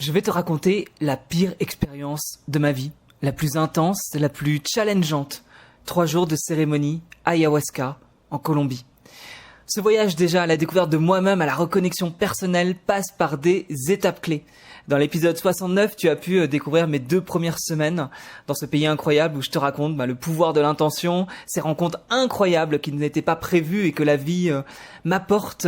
Je vais te raconter la pire expérience de ma vie, la plus intense, la plus challengeante. 3 jours de cérémonie ayahuasca en Colombie. Ce voyage déjà à la découverte de moi-même, à la reconnexion personnelle, passe par des étapes clés. Dans l'épisode 69, tu as pu découvrir mes 2 premières semaines dans ce pays incroyable où je te raconte le pouvoir de l'intention, ces rencontres incroyables qui n'étaient pas prévues et que la vie m'apporte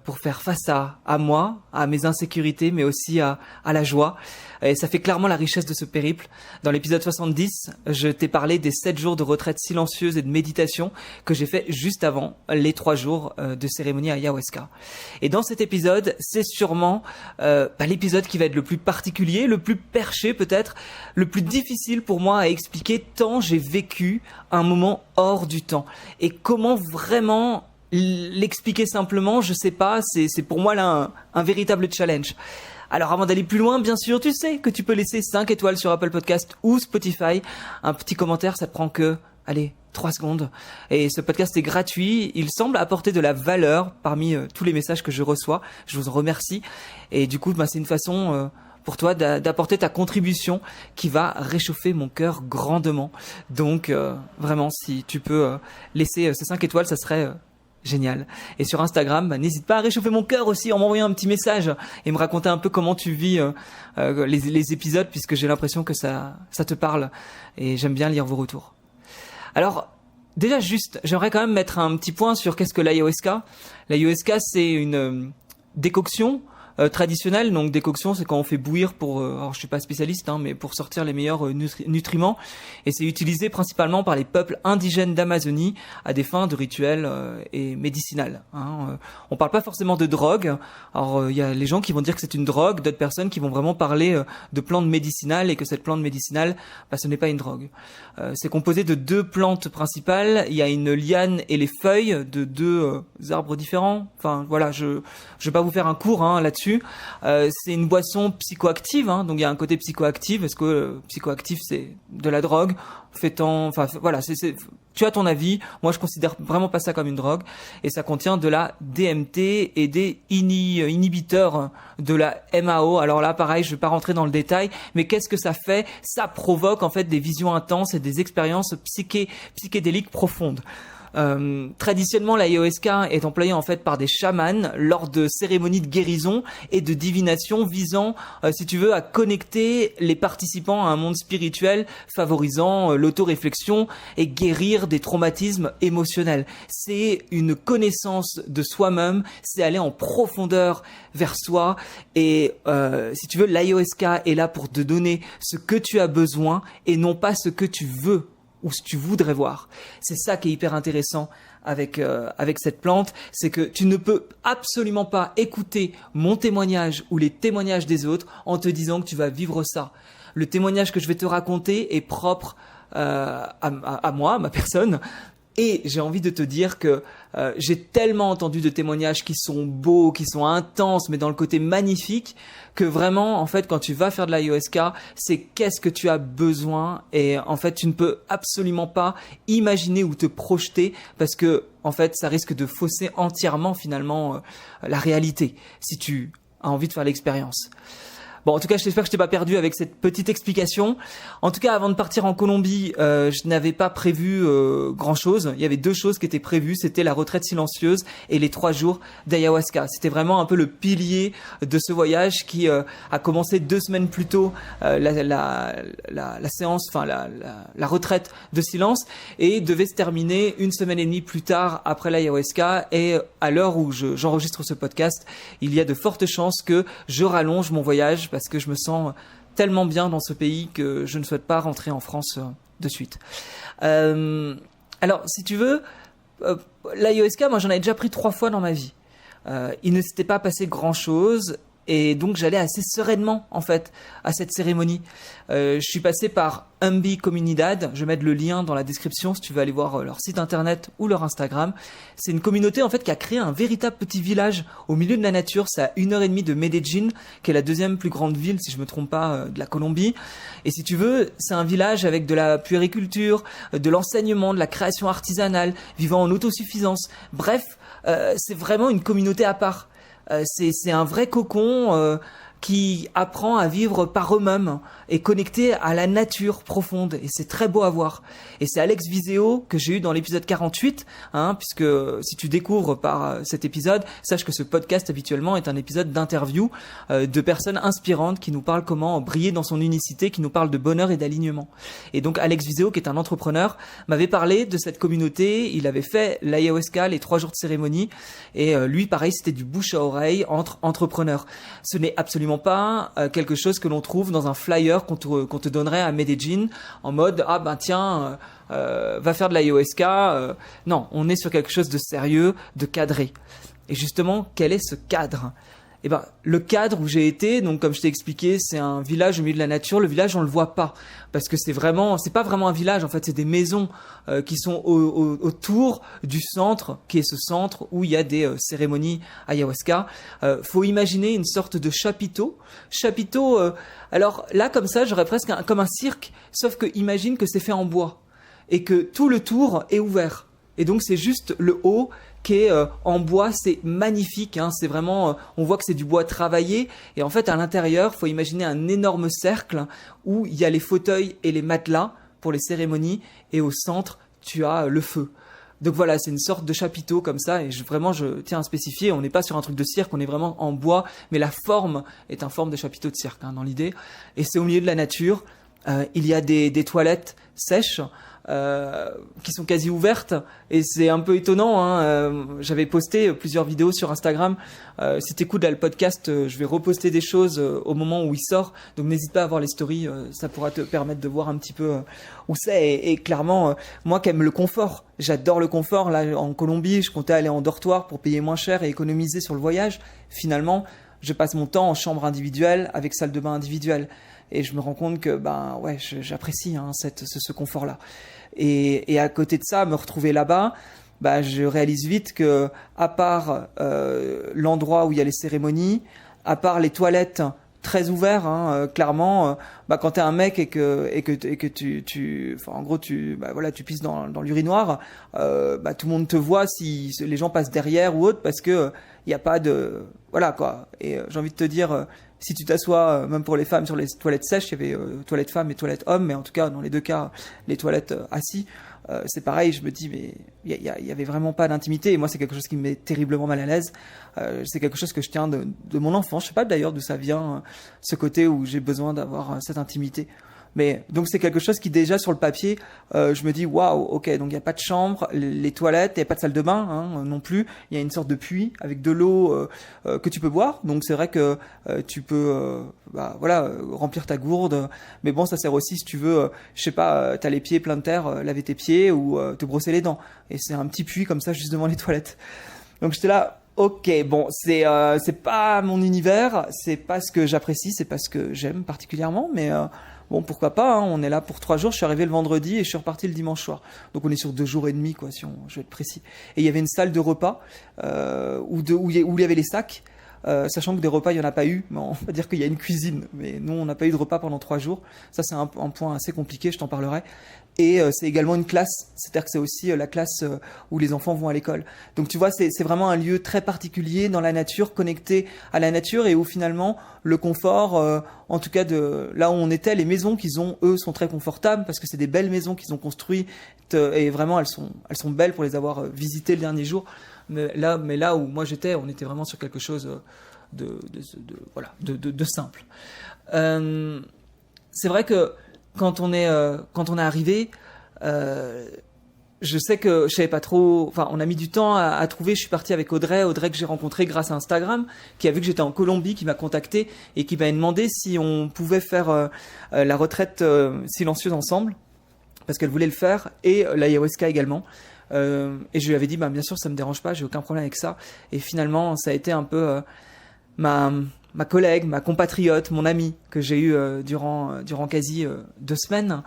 pour faire face à moi, à mes insécurités, mais aussi à la joie. Et ça fait clairement la richesse de ce périple. Dans l'épisode 70, je t'ai parlé des 7 jours de retraite silencieuse et de méditation que j'ai fait juste avant les 3 jours de cérémonie ayahuasca. Et dans cet épisode, c'est sûrement l'épisode qui va être le plus particulier, le plus perché peut-être, le plus difficile pour moi à expliquer tant j'ai vécu un moment hors du temps. Et comment vraiment l'expliquer simplement, je sais pas, c'est pour moi là un véritable challenge. Alors avant d'aller plus loin, bien sûr, tu sais que tu peux laisser 5 étoiles sur Apple Podcast ou Spotify. Un petit commentaire, ça te prend que, 3 secondes. Et ce podcast est gratuit. Il semble apporter de la valeur parmi tous les messages que je reçois. Je vous en remercie. Et du coup, c'est une façon pour toi d'apporter ta contribution qui va réchauffer mon cœur grandement. Donc, vraiment, si tu peux laisser ces 5 étoiles, ça serait génial. Et sur Instagram, n'hésite pas à réchauffer mon cœur aussi en m'envoyant un petit message et me raconter un peu comment tu vis les épisodes, puisque j'ai l'impression que ça te parle et j'aime bien lire vos retours. Alors, déjà j'aimerais quand même mettre un petit point sur qu'est-ce que l'ayahuasca. L'ayahuasca, c'est une décoction traditionnelle. Donc décoction, c'est quand on fait bouillir pour, alors je suis pas spécialiste, mais pour sortir les meilleurs nutriments. Et c'est utilisé principalement par les peuples indigènes d'Amazonie à des fins de rituels et médicinales. On parle pas forcément de drogue. Alors il y a les gens qui vont dire que c'est une drogue, d'autres personnes qui vont vraiment parler de plantes médicinales et que cette plante médicinale, ce n'est pas une drogue. C'est composé de 2 plantes principales. Il y a une liane et les feuilles de 2 arbres différents. Enfin voilà, je vais pas vous faire un cours là-dessus. C'est une boisson psychoactive, donc il y a un côté psychoactif. Est-ce que psychoactif c'est de la drogue? Tu as ton avis. Moi, je considère vraiment pas ça comme une drogue. Et ça contient de la DMT et des inhibiteurs de la MAO. Alors là, pareil, je vais pas rentrer dans le détail, mais qu'est-ce que ça fait? Ça provoque en fait des visions intenses et des expériences psychédéliques profondes. Traditionnellement, l'ayahuasca est employée en fait par des chamans lors de cérémonies de guérison et de divination visant, si tu veux, à connecter les participants à un monde spirituel favorisant l'autoréflexion et guérir des traumatismes émotionnels. C'est une connaissance de soi-même, c'est aller en profondeur vers soi et si tu veux, l'ayahuasca est là pour te donner ce que tu as besoin et non pas ce que tu veux ou ce que tu voudrais voir. C'est ça qui est hyper intéressant avec cette plante, c'est que tu ne peux absolument pas écouter mon témoignage ou les témoignages des autres en te disant que tu vas vivre ça. Le témoignage que je vais te raconter est propre à moi, à ma personne. Et j'ai envie de te dire que j'ai tellement entendu de témoignages qui sont beaux, qui sont intenses, mais dans le côté magnifique, que vraiment, en fait, quand tu vas faire de l'ayahuasca, c'est qu'est-ce que tu as besoin. Et en fait, tu ne peux absolument pas imaginer ou te projeter parce que, en fait, ça risque de fausser entièrement, finalement, la réalité si tu as envie de faire l'expérience. Bon, en tout cas, j'espère que je t'ai pas perdu avec cette petite explication. En tout cas, avant de partir en Colombie, je n'avais pas prévu grand-chose. Il y avait 2 choses qui étaient prévues. C'était la retraite silencieuse et les 3 jours d'ayahuasca. C'était vraiment un peu le pilier de ce voyage qui a commencé 2 semaines plus tôt, la séance, la retraite de silence, et devait se terminer 1 semaine et demie plus tard après l'ayahuasca. Et à l'heure où j'enregistre ce podcast, il y a de fortes chances que je rallonge mon voyage parce que je me sens tellement bien dans ce pays que je ne souhaite pas rentrer en France de suite. Alors, si tu veux, l'ayahuasca, moi j'en avais déjà pris 3 fois dans ma vie. Il ne s'était pas passé grand-chose et donc j'allais assez sereinement en fait à cette cérémonie. Je suis passé par Umbi Comunidad, je vais mettre le lien dans la description si tu veux aller voir leur site internet ou leur Instagram. C'est une communauté en fait qui a créé un véritable petit village au milieu de la nature. C'est à 1h30 de Medellín, qui est la 2e plus grande ville, si je me trompe pas, de la Colombie. Et si tu veux, c'est un village avec de la puériculture, de l'enseignement, de la création artisanale, vivant en autosuffisance. Bref, c'est vraiment une communauté à part. C'est un vrai cocon. qui apprend à vivre par eux-mêmes et connecté à la nature profonde. Et c'est très beau à voir. Et c'est Alex Viseo que j'ai eu dans l'épisode 48, puisque si tu découvres par cet épisode, sache que ce podcast habituellement est un épisode d'interview de personnes inspirantes qui nous parlent comment briller dans son unicité, qui nous parlent de bonheur et d'alignement. Et donc Alex Viseo, qui est un entrepreneur, m'avait parlé de cette communauté. Il avait fait l'ayahuasca, les 3 jours de cérémonie, et lui, pareil, c'était du bouche à oreille entre entrepreneurs. Ce n'est absolument pas quelque chose que l'on trouve dans un flyer qu'on te donnerait à Medellín en mode tiens, va faire de l'ayahuasca. Non, on est sur quelque chose de sérieux, de cadré. Et justement, quel est ce cadre ? Le cadre où j'ai été, donc comme je t'ai expliqué, c'est un village au milieu de la nature. Le village, on le voit pas parce que c'est pas vraiment un village. En fait, c'est des maisons qui sont autour du centre, qui est ce centre où il y a des cérémonies ayahuasca. Faut imaginer une sorte de chapiteau. Alors là, comme ça, j'aurais presque comme un cirque, sauf que imagine que c'est fait en bois et que tout le tour est ouvert. Et donc c'est juste le haut qui est en bois, c'est magnifique, c'est vraiment, on voit que c'est du bois travaillé, et en fait à l'intérieur, faut imaginer un énorme cercle où il y a les fauteuils et les matelas pour les cérémonies, et au centre, tu as le feu. Donc voilà, c'est une sorte de chapiteau comme ça, et je tiens à spécifier, on n'est pas sur un truc de cirque, on est vraiment en bois, mais la forme est en forme de chapiteau de cirque, dans l'idée, et c'est au milieu de la nature. Il y a des toilettes sèches, qui sont quasi ouvertes, et c'est un peu étonnant. J'avais posté plusieurs vidéos sur Instagram. Si t'écoutes là le podcast, je vais reposter des choses au moment où il sort, donc n'hésite pas à voir les stories, ça pourra te permettre de voir un petit peu où c'est. Et clairement, moi qui aime le confort, j'adore le confort. Là en Colombie, je comptais aller en dortoir pour payer moins cher et économiser sur le voyage. Finalement, je passe mon temps en chambre individuelle avec salle de bain individuelle. Et je me rends compte que j'apprécie ce confort-là. Et à côté de ça, me retrouver là-bas, je réalise vite que à part l'endroit où il y a les cérémonies, à part les toilettes très ouvertes, clairement, quand t'es un mec et que tu en gros tu pisses dans l'urinoir, tout le monde te voit si les gens passent derrière ou autre, parce que il y a pas de Et j'ai envie de te dire, si tu t'assois, même pour les femmes, sur les toilettes sèches, il y avait toilettes femmes et toilettes hommes, mais en tout cas, dans les deux cas, les toilettes assis, c'est pareil, je me dis, mais il y avait vraiment pas d'intimité, et moi, c'est quelque chose qui me met terriblement mal à l'aise. C'est quelque chose que je tiens de mon enfance. Je sais pas d'ailleurs d'où ça vient, ce côté où j'ai besoin d'avoir cette intimité. Mais donc c'est quelque chose qui déjà sur le papier, je me dis waouh, ok, donc il y a pas de chambre, les toilettes, il y a pas de salle de bain non plus. Il y a une sorte de puits avec de l'eau que tu peux boire. Donc c'est vrai que tu peux remplir ta gourde. Mais bon, ça sert aussi si tu veux, je sais pas, t'as les pieds pleins de terre, laver tes pieds ou te brosser les dents. Et c'est un petit puits comme ça juste devant les toilettes. Donc j'étais là. Ok, bon, c'est pas mon univers, c'est pas ce que j'apprécie, c'est pas ce que j'aime particulièrement, mais bon, pourquoi pas, on est là pour 3 jours, je suis arrivé le vendredi et je suis reparti le dimanche soir. Donc on est sur 2 jours et demi, quoi, je vais être précis. Et il y avait une salle de repas où il y avait les sacs, sachant que des repas, il y en a pas eu, mais on va dire qu'il y a une cuisine, mais nous, on n'a pas eu de repas pendant 3 jours. Ça, c'est un point assez compliqué, je t'en parlerai. Et c'est également une classe, c'est-à-dire que c'est aussi la classe où les enfants vont à l'école. Donc tu vois, c'est vraiment un lieu très particulier dans la nature, connecté à la nature, et où finalement le confort, en tout cas de là où on était, les maisons qu'ils ont, eux, sont très confortables parce que c'est des belles maisons qu'ils ont construites, et vraiment elles sont belles pour les avoir visitées le dernier jour. Mais là où moi j'étais, on était vraiment sur quelque chose de simple. C'est vrai que quand on est arrivé, je sais que je savais pas trop. Enfin, on a mis du temps à trouver. Je suis parti avec Audrey que j'ai rencontré grâce à Instagram, qui a vu que j'étais en Colombie, qui m'a contacté et qui m'a demandé si on pouvait faire la retraite silencieuse ensemble, parce qu'elle voulait le faire, et l'ayahuasca également. Et je lui avais dit, bien sûr, ça me dérange pas, j'ai aucun problème avec ça. Et finalement, ça a été un peu ma collègue, ma compatriote, mon amie que j'ai eu durant quasi 2 semaines.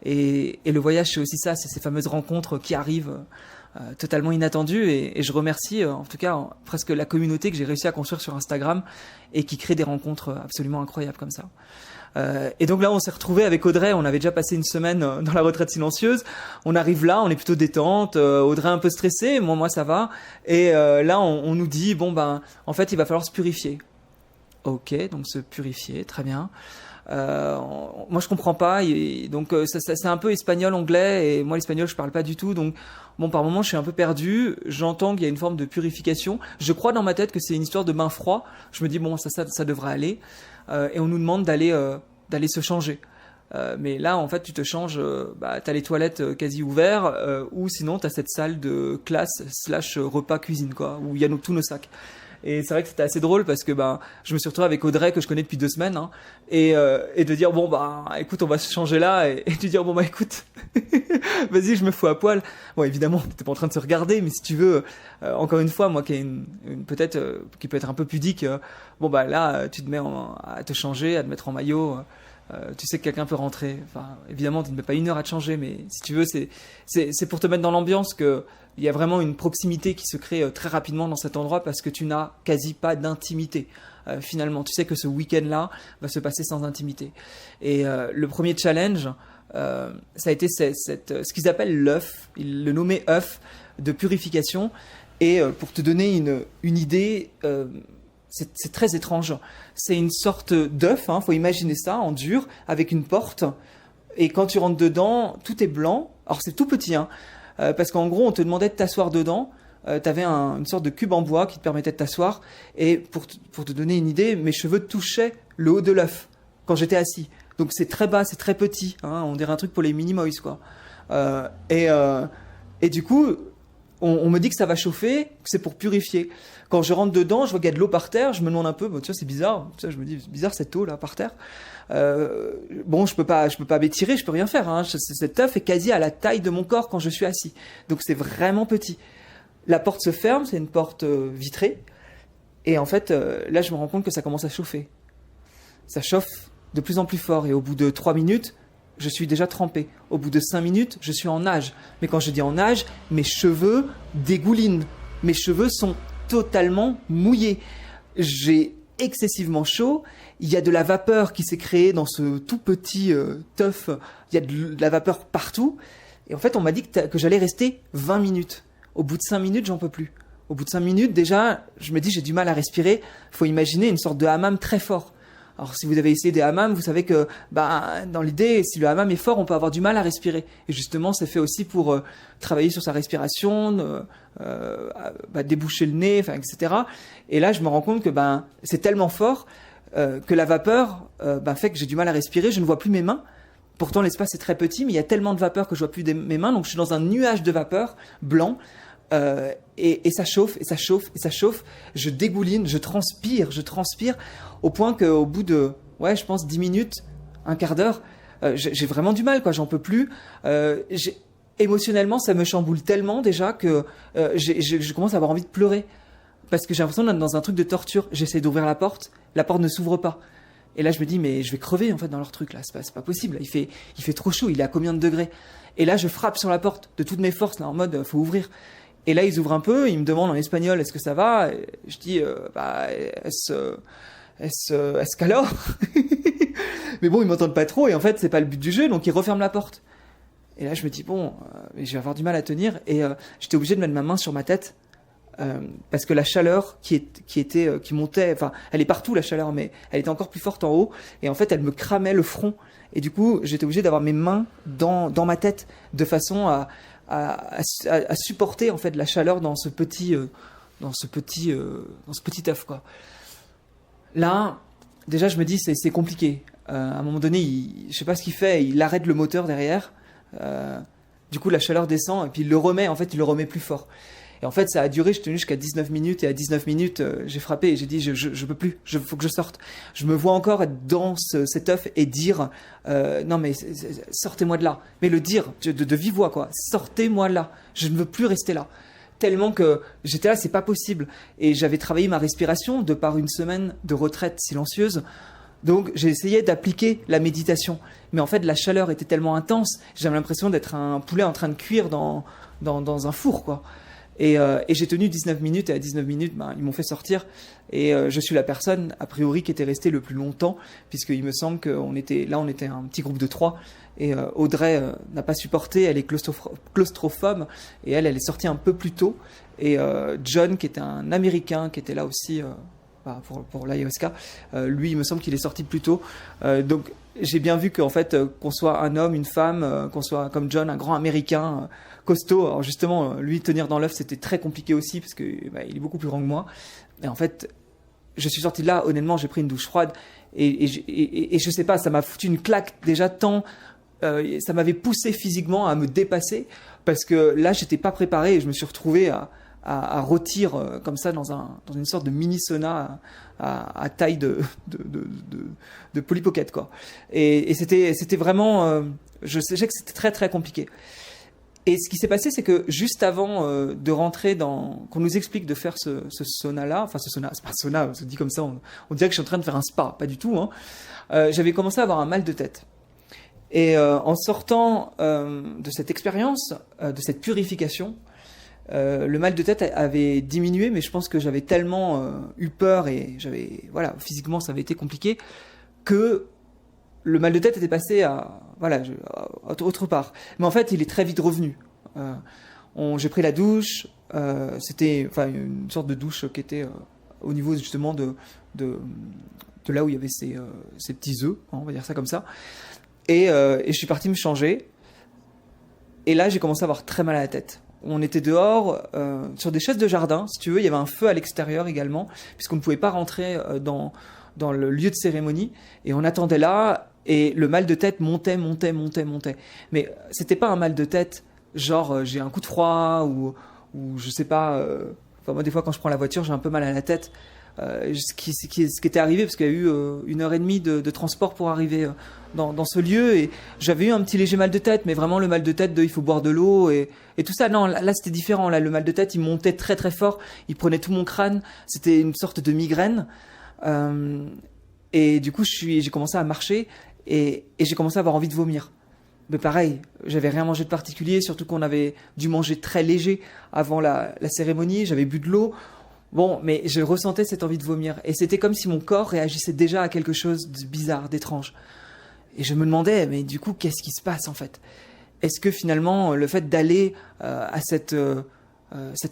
Et le voyage, c'est aussi ça, c'est ces fameuses rencontres qui arrivent totalement inattendues. Et je remercie en tout cas presque la communauté que j'ai réussi à construire sur Instagram et qui crée des rencontres absolument incroyables comme ça. Et donc là, on s'est retrouvés avec Audrey. On avait déjà passé une semaine dans la retraite silencieuse. On arrive là, on est plutôt détente. Audrey un peu stressée, moi ça va. Et là, on nous dit en fait, il va falloir se purifier. Ok, donc se purifier, très bien. Moi je comprends pas, et donc c'est un peu espagnol, anglais, et moi l'espagnol je parle pas du tout, donc bon par moments je suis un peu perdu. J'entends qu'il y a une forme de purification. Je crois dans ma tête que c'est une histoire de bain froid. Je me dis bon ça devrait aller, et on nous demande d'aller se changer. Mais là en fait tu te changes, t'as les toilettes quasi ouvertes, ou sinon t'as cette salle de classe / repas cuisine quoi, où il y a tous nos sacs. Et c'est vrai que c'était assez drôle parce que je me suis retrouvé avec Audrey que je connais depuis 2 semaines, hein, et de dire bon écoute on va se changer là, et de dire bon écoute vas-y je me fous à poil. Bon évidemment t'es pas en train de se regarder, mais si tu veux, encore une fois moi qui est peut-être qui peut être un peu pudique, là tu te mets à te changer, à te mettre en maillot. Tu sais que quelqu'un peut rentrer. Enfin, évidemment, tu ne mets pas 1 heure à te changer, mais si tu veux, c'est pour te mettre dans l'ambiance que il y a vraiment une proximité qui se crée très rapidement dans cet endroit parce que tu n'as quasi pas d'intimité. Finalement, tu sais que ce week-end-là va se passer sans intimité. Et le premier challenge, ça a été ce qu'ils appellent l'œuf, ils le nommaient œuf de purification. Et pour te donner une idée, c'est très étrange. C'est une sorte d'œuf, faut imaginer ça, en dur, avec une porte. Et quand tu rentres dedans, tout est blanc. Alors c'est tout petit, parce qu'en gros, on te demandait de t'asseoir dedans. T'avais une sorte de cube en bois qui te permettait de t'asseoir. Et pour te donner une idée, mes cheveux touchaient le haut de l'œuf quand j'étais assis. Donc c'est très bas, c'est très petit. On dirait un truc pour les Minimoys, quoi. Et du coup, on me dit que ça va chauffer, que c'est pour purifier. Quand je rentre dedans, je vois qu'il y a de l'eau par terre, je me demande un peu, tu vois, c'est bizarre. Tu vois, je me dis, c'est bizarre cette eau là par terre. Je peux pas m'étirer, je peux rien faire. Cet œuf est quasi à la taille de mon corps quand je suis assis. Donc c'est vraiment petit. La porte se ferme, c'est une porte vitrée. Et en fait, là, je me rends compte que ça commence à chauffer. Ça chauffe de plus en plus fort. Et au bout de 3 minutes, je suis déjà trempé. Au bout de 5 minutes, je suis en nage. Mais quand je dis en nage, mes cheveux dégoulinent. Mes cheveux sont totalement mouillés. J'ai excessivement chaud. Il y a de la vapeur qui s'est créée dans ce tout petit œuf. Il y a de la vapeur partout. Et en fait, on m'a dit que j'allais rester 20 minutes. Au bout de 5 minutes, j'en peux plus. Au bout de 5 minutes, déjà, je me dis j'ai du mal à respirer. Il faut imaginer une sorte de hammam très fort. Alors, si vous avez essayé des hammams, vous savez que, dans l'idée, si le hammam est fort, on peut avoir du mal à respirer. Et justement, c'est fait aussi pour travailler sur sa respiration, déboucher le nez, etc. Et là, je me rends compte que, c'est tellement fort que la vapeur fait que j'ai du mal à respirer. Je ne vois plus mes mains. Pourtant, l'espace est très petit, mais il y a tellement de vapeur que je vois plus mes mains. Donc, je suis dans un nuage de vapeur blanc. Et ça chauffe, et ça chauffe, et ça chauffe. Je dégouline, je transpire, au point qu'au bout de, je pense 10 minutes, un quart d'heure, j'ai vraiment du mal, quoi. J'en peux plus. Émotionnellement, ça me chamboule tellement déjà que je commence à avoir envie de pleurer parce que j'ai l'impression d'être dans un truc de torture. J'essaie d'ouvrir la porte ne s'ouvre pas. Et là, je me dis, mais je vais crever en fait dans leur truc là. C'est pas possible. Il fait trop chaud. Il est à combien de degrés? Et là, je frappe sur la porte de toutes mes forces là, en mode, faut ouvrir. Et là, ils ouvrent un peu, ils me demandent en espagnol, est-ce que ça va? Et je dis, est-ce qu'alors? Mais bon, ils m'entendent pas trop, et en fait, c'est pas le but du jeu, donc ils referment la porte. Et là, je me dis, je vais avoir du mal à tenir, et j'étais obligé de mettre ma main sur ma tête, parce que la chaleur qui montait, elle est partout la chaleur, mais elle était encore plus forte en haut, et en fait, elle me cramait le front. Et du coup, j'étais obligé d'avoir mes mains dans ma tête, de façon à supporter en fait la chaleur dans ce petit œuf, quoi. Là, déjà je me dis c'est compliqué. À un moment donné, je sais pas ce qu'il fait, il arrête le moteur derrière. Du coup la chaleur descend et puis il le remet plus fort. Et en fait ça a duré, j'ai tenu jusqu'à 19 minutes et à 19 minutes j'ai frappé et j'ai dit je peux plus, faut que je sorte. Je me vois encore être dans cet œuf et dire non mais sortez-moi de là. Mais le dire de vive voix, quoi. Sortez-moi de là. Je ne veux plus rester là. Tellement que j'étais là, c'est pas possible. Et j'avais travaillé ma respiration de par une semaine de retraite silencieuse. Donc j'ai essayé d'appliquer la méditation. Mais en fait la chaleur était tellement intense, j'avais l'impression d'être un poulet en train de cuire dans un four, quoi. Et j'ai tenu 19 minutes, et à 19 minutes, ils m'ont fait sortir. Et je suis la personne, a priori, qui était restée le plus longtemps, puisqu'il me semble qu'on était un petit groupe de 3. Et Audrey n'a pas supporté, elle est claustrophobe, et elle est sortie un peu plus tôt. Et John, qui était un Américain, qui était là aussi, pour l'ayahuasca. Lui, il me semble qu'il est sorti plus tôt. Donc, j'ai bien vu qu'en fait, qu'on soit un homme, une femme, qu'on soit comme John, un grand Américain costaud. Alors justement, lui, tenir dans l'œuf, c'était très compliqué aussi parce que il est beaucoup plus grand que moi. Et en fait, je suis sorti de là, honnêtement, j'ai pris une douche froide et je sais pas, ça m'a foutu une claque déjà tant. Ça m'avait poussé physiquement à me dépasser parce que là, j'étais pas préparé et je me suis retrouvé à rôtir comme ça dans une sorte de mini sauna à taille de Polly Pocket, quoi. Et c'était vraiment, je sais que c'était très très compliqué. Et ce qui s'est passé, c'est que juste avant de rentrer qu'on nous explique de faire ce sauna-là, enfin ce sauna, c'est pas un sauna, on se dit comme ça, on dirait que je suis en train de faire un spa, pas du tout, hein. J'avais commencé à avoir un mal de tête. Et en sortant de cette expérience, de cette purification, le mal de tête avait diminué, mais je pense que j'avais tellement eu peur et physiquement ça avait été compliqué que le mal de tête était passé à autre part. Mais en fait, il est très vite revenu. J'ai pris la douche. C'était une sorte de douche qui était au niveau justement de là où il y avait ces petits œufs, hein, on va dire ça comme ça. Et je suis parti me changer. Et là, j'ai commencé à avoir très mal à la tête. On était dehors, sur des chaises de jardin, si tu veux. Il y avait un feu à l'extérieur également, puisqu'on ne pouvait pas rentrer dans le lieu de cérémonie. Et on attendait là, et le mal de tête montait. Mais c'était pas un mal de tête, genre j'ai un coup de froid, ou je sais pas... moi, des fois, quand je prends la voiture, j'ai un peu mal à la tête. Ce qui était arrivé, parce qu'il y a eu 1h30 de transport pour arriver dans ce lieu, et j'avais eu un petit léger mal de tête, mais vraiment le mal de tête il faut boire de l'eau et tout ça. Non, là c'était différent. Là, le mal de tête, il montait très très fort, il prenait tout mon crâne, c'était une sorte de migraine. Et du coup, j'ai commencé à marcher et j'ai commencé à avoir envie de vomir. Mais pareil, j'avais rien mangé de particulier, surtout qu'on avait dû manger très léger avant la cérémonie. J'avais bu de l'eau. Bon, mais je ressentais cette envie de vomir. Et c'était comme si mon corps réagissait déjà à quelque chose de bizarre, d'étrange. Et je me demandais, mais du coup, qu'est-ce qui se passe en fait ? Est-ce que finalement, le fait d'aller à cette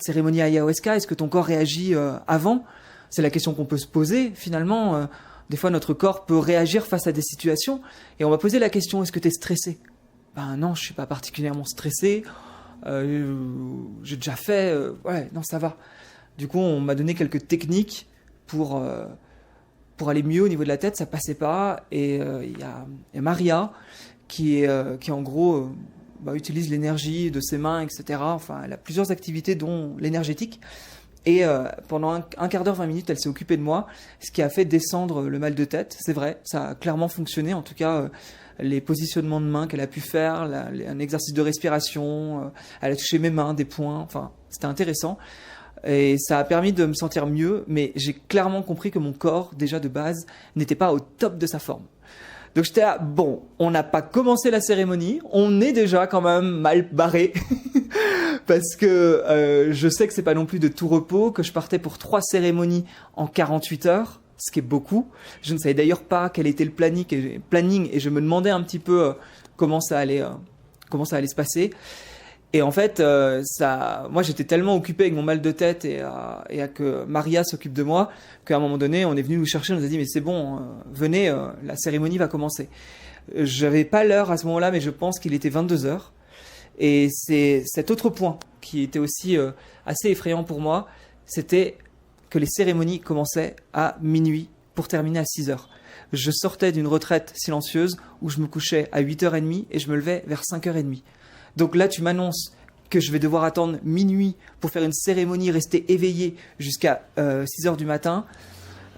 cérémonie ayahuasca, est-ce que ton corps réagit avant ? C'est la question qu'on peut se poser finalement. Des fois, notre corps peut réagir face à des situations. Et on va poser la question, est-ce que tu es stressé ? Ben non, je suis pas particulièrement stressé. J'ai déjà fait... non, ça va. Du coup, on m'a donné quelques techniques pour aller mieux au niveau de la tête, ça passait pas. Et il y a Maria qui en gros utilise l'énergie de ses mains, etc. Enfin, elle a plusieurs activités, dont l'énergétique. Et pendant un quart d'heure, 20 minutes, elle s'est occupée de moi, ce qui a fait descendre le mal de tête. C'est vrai, ça a clairement fonctionné. En tout cas, les positionnements de mains qu'elle a pu faire, un exercice de respiration, elle a touché mes mains, des poings. Enfin, c'était intéressant. Et ça a permis de me sentir mieux, mais j'ai clairement compris que mon corps, déjà de base, n'était pas au top de sa forme. Donc j'étais là, bon, on n'a pas commencé la cérémonie, on est déjà quand même mal barré, parce que je sais que c'est pas non plus de tout repos, que je partais pour 3 cérémonies en 48 heures, ce qui est beaucoup. Je ne savais d'ailleurs pas quel était le planning et je me demandais un petit peu comment ça allait se passer. Et en fait, moi j'étais tellement occupé avec mon mal de tête et à que Maria s'occupe de moi, qu'à un moment donné, on est venu nous chercher, on nous a dit mais c'est bon, venez, la cérémonie va commencer. J'avais pas l'heure à ce moment-là, mais je pense qu'il était 22h. Et c'est cet autre point qui était aussi assez effrayant pour moi, c'était que les cérémonies commençaient à minuit pour terminer à 6h. Je sortais d'une retraite silencieuse où je me couchais à 8h30 et je me levais vers 5h30. Donc là, tu m'annonces que je vais devoir attendre minuit pour faire une cérémonie, rester éveillé jusqu'à 6h du matin.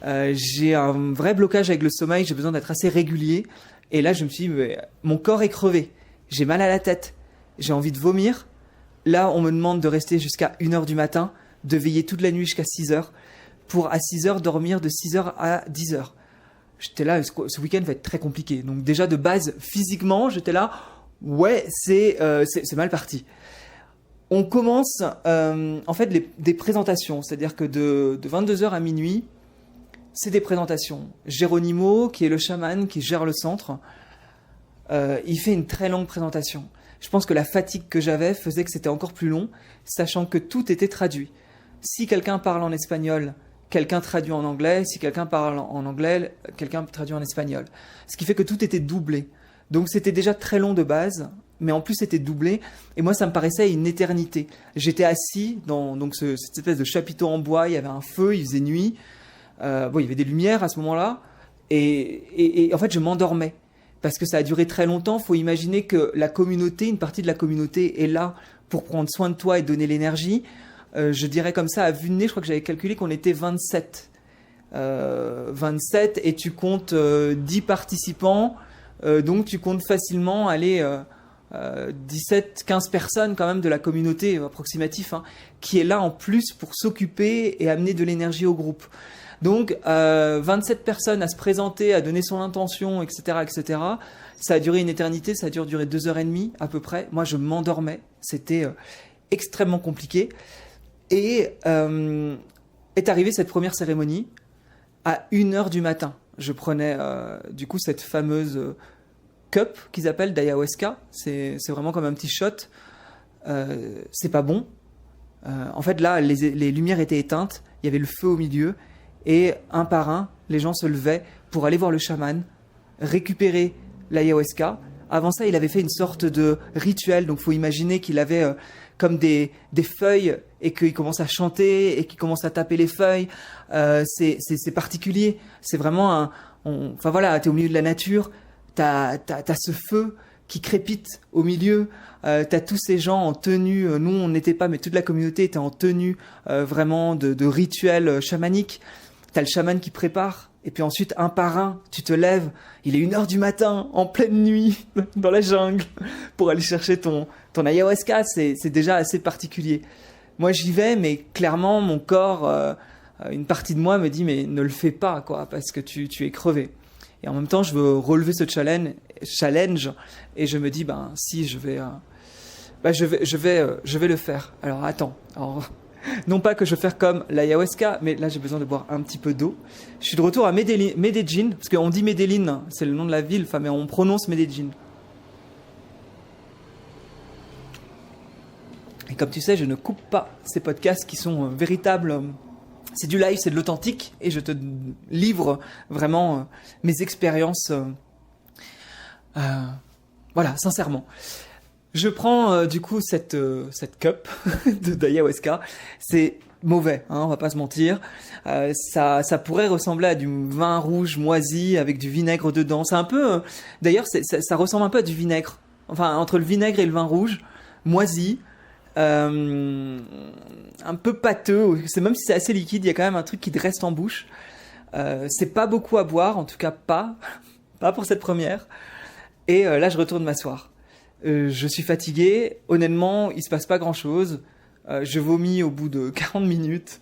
J'ai un vrai blocage avec le sommeil, j'ai besoin d'être assez régulier. Et là, je me suis dit, mon corps est crevé, j'ai mal à la tête, j'ai envie de vomir. Là, on me demande de rester jusqu'à 1h du matin, de veiller toute la nuit jusqu'à 6h, pour à 6h dormir de 6h à 10h. J'étais là, ce week-end va être très compliqué. Donc déjà, de base, physiquement, j'étais là... Ouais, c'est mal parti. On commence en fait des présentations, c'est-à-dire que de 22h à minuit, c'est des présentations. Geronimo, qui est le chaman qui gère le centre, il fait une très longue présentation. Je pense que la fatigue que j'avais faisait que c'était encore plus long, sachant que tout était traduit. Si quelqu'un parle en espagnol, quelqu'un traduit en anglais. Si quelqu'un parle en anglais, quelqu'un traduit en espagnol. Ce qui fait que tout était doublé. Donc c'était déjà très long de base, mais en plus c'était doublé. Et moi, ça me paraissait une éternité. J'étais assis dans donc cette espèce de chapiteau en bois. Il y avait un feu, il faisait nuit. Il y avait des lumières à ce moment-là. Et en fait, je m'endormais. Parce que ça a duré très longtemps. Il faut imaginer que la communauté, une partie de la communauté est là pour prendre soin de toi et donner l'énergie. Je dirais comme ça, à vue de nez, je crois que j'avais calculé qu'on était 27. 27 et tu comptes 10 participants. Donc tu comptes facilement aller 17, 15 personnes quand même de la communauté approximative qui est là en plus pour s'occuper et amener de l'énergie au groupe. Donc 27 personnes à se présenter, à donner son intention, etc., etc. Ça a duré une éternité, ça a duré 2h30 à peu près. Moi je m'endormais, c'était extrêmement compliqué. Et est arrivée cette première cérémonie à 1h du matin. Je prenais du coup cette fameuse cup qu'ils appellent d'ayahuasca. C'est vraiment comme un petit shot. C'est pas bon. En fait là, les lumières étaient éteintes. Il y avait le feu au milieu. Et un par un, les gens se levaient pour aller voir le chaman, récupérer l'ayahuasca. Avant ça, il avait fait une sorte de rituel. Donc, il faut imaginer qu'il avait comme des feuilles et qu'il commence à chanter et qu'il commence à taper les feuilles. C'est particulier. C'est vraiment enfin voilà, t'es au milieu de la nature. T'as ce feu qui crépite au milieu. T'as tous ces gens en tenue. Nous, on n'était pas, mais toute la communauté était en tenue vraiment de rituels chamaniques. T'as le chaman qui prépare, et puis ensuite, un par un, tu te lèves, il est 1h du matin, en pleine nuit, dans la jungle, pour aller chercher ton ayahuasca. C'est déjà assez particulier. Moi, j'y vais, mais clairement, mon corps, une partie de moi me dit, mais ne le fais pas, quoi, parce que tu es crevé. Et en même temps, je veux relever ce challenge, et je me dis, si, je vais le faire. Alors, attends. Non pas que je veux faire comme l'ayahuasca, mais là j'ai besoin de boire un petit peu d'eau. Je suis de retour à Medellín, parce qu'on dit Medellín, c'est le nom de la ville, mais on prononce Medellín. Et comme tu sais, je ne coupe pas ces podcasts qui sont véritables. C'est du live, c'est de l'authentique, et je te livre vraiment mes expériences. Voilà, sincèrement. Je prends du coup cette cup d'ayahuasca. C'est mauvais, on va pas se mentir. Ça pourrait ressembler à du vin rouge moisi avec du vinaigre dedans. C'est un peu, d'ailleurs, ça ressemble un peu à du vinaigre. Enfin, entre le vinaigre et le vin rouge, moisi, un peu pâteux. C'est même si c'est assez liquide, il y a quand même un truc qui te reste en bouche. C'est pas beaucoup à boire, en tout cas pas pour cette première. Et là, je retourne m'asseoir. Je suis fatigué, honnêtement, il se passe pas grand-chose. Je vomis au bout de 40 minutes.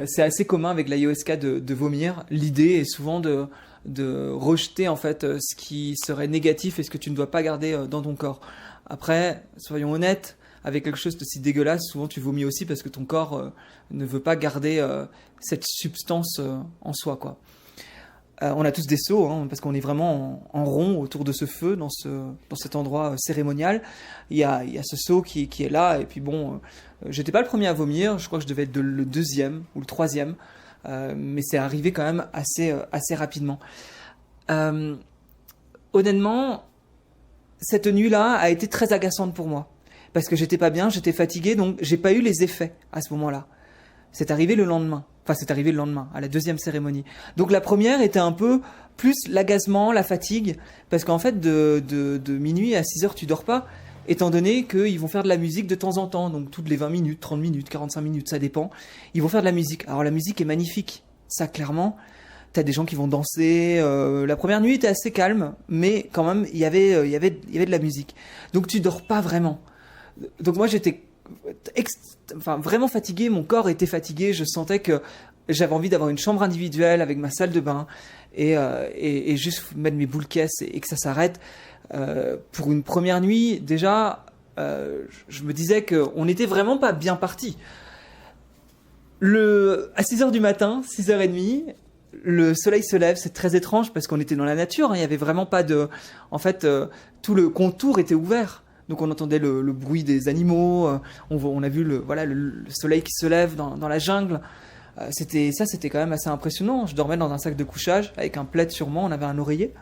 C'est assez commun avec l'ayahuasca de vomir. L'idée est souvent de rejeter en fait ce qui serait négatif et ce que tu ne dois pas garder dans ton corps. Après, soyons honnêtes, avec quelque chose de si dégueulasse, souvent tu vomis aussi parce que ton corps ne veut pas garder cette substance en soi, quoi. On a tous des seaux, parce qu'on est vraiment en rond autour de ce feu, dans cet endroit cérémonial. Il y a ce seau qui est là, et puis bon, j'étais pas le premier à vomir, je crois que je devais être le deuxième ou le troisième, mais c'est arrivé quand même assez rapidement. Honnêtement, cette nuit-là a été très agaçante pour moi, parce que j'étais pas bien, j'étais fatigué, donc j'ai pas eu les effets à ce moment-là. C'est arrivé le lendemain. Enfin, c'est arrivé le lendemain, à la deuxième cérémonie. Donc la première était un peu plus l'agacement, la fatigue, parce qu'en fait, de minuit à 6h, tu dors pas, étant donné qu'ils vont faire de la musique de temps en temps, donc toutes les 20 minutes, 30 minutes, 45 minutes, ça dépend. Ils vont faire de la musique. Alors la musique est magnifique, ça clairement. T'as des gens qui vont danser. La première nuit était assez calme, mais quand même, il y avait de la musique. Donc tu dors pas vraiment. Donc moi, j'étais vraiment fatigué, mon corps était fatigué, je sentais que j'avais envie d'avoir une chambre individuelle avec ma salle de bain et juste mettre mes boules caisses et que ça s'arrête. Pour une première nuit, déjà, je me disais qu'on n'était vraiment pas bien parti. À 6h du matin, 6h30, le soleil se lève, c'est très étrange parce qu'on était dans la nature, il y avait vraiment pas de... En fait, tout le contour était ouvert. Donc on entendait le bruit des animaux, on a vu le soleil qui se lève dans la jungle. C'était quand même assez impressionnant. Je dormais dans un sac de couchage avec un plaid sur moi, on avait un oreiller.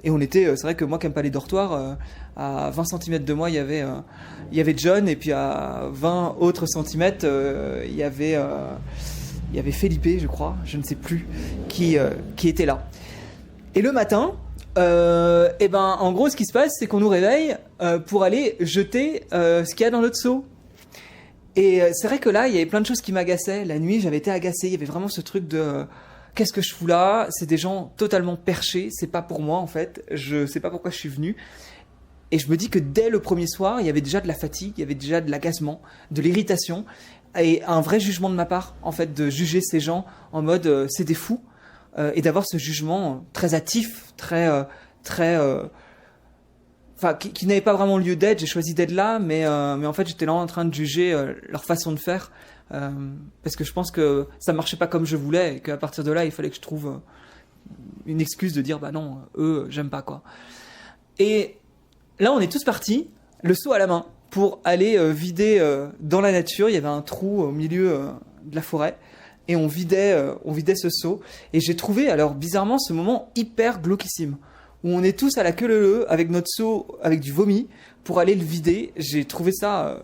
Et c'est vrai que moi qui aime pas les dortoirs, à 20 cm de moi il y avait John, et puis à 20 autres centimètres il y avait Felipe, je crois, je ne sais plus, qui était là. Et le matin, en gros ce qui se passe, c'est qu'on nous réveille pour aller jeter ce qu'il y a dans notre seau. Et c'est vrai que là il y avait plein de choses qui m'agaçaient. La nuit j'avais été agacé, il y avait vraiment ce truc de qu'est-ce que je fous là? C'est des gens totalement perchés, c'est pas pour moi en fait, je sais pas pourquoi je suis venu. Et je me dis que dès le premier soir, il y avait déjà de la fatigue, il y avait déjà de l'agacement, de l'irritation, et un vrai jugement de ma part, en fait, de juger ces gens en mode c'est des fous, et d'avoir ce jugement très hâtif, qui n'avait pas vraiment lieu d'être. J'ai choisi d'être là, mais en fait j'étais là en train de juger leur façon de faire. Parce que je pense que ça marchait pas comme je voulais, et qu'à partir de là il fallait que je trouve une excuse de dire bah non, eux j'aime pas quoi. Et là on est tous partis, le seau à la main, pour aller vider dans la nature. Il y avait un trou au milieu de la forêt, et on vidait ce seau. Et j'ai trouvé alors bizarrement ce moment hyper glauquissime, où on est tous à la queue leu avec notre seau avec du vomi pour aller le vider. J'ai trouvé ça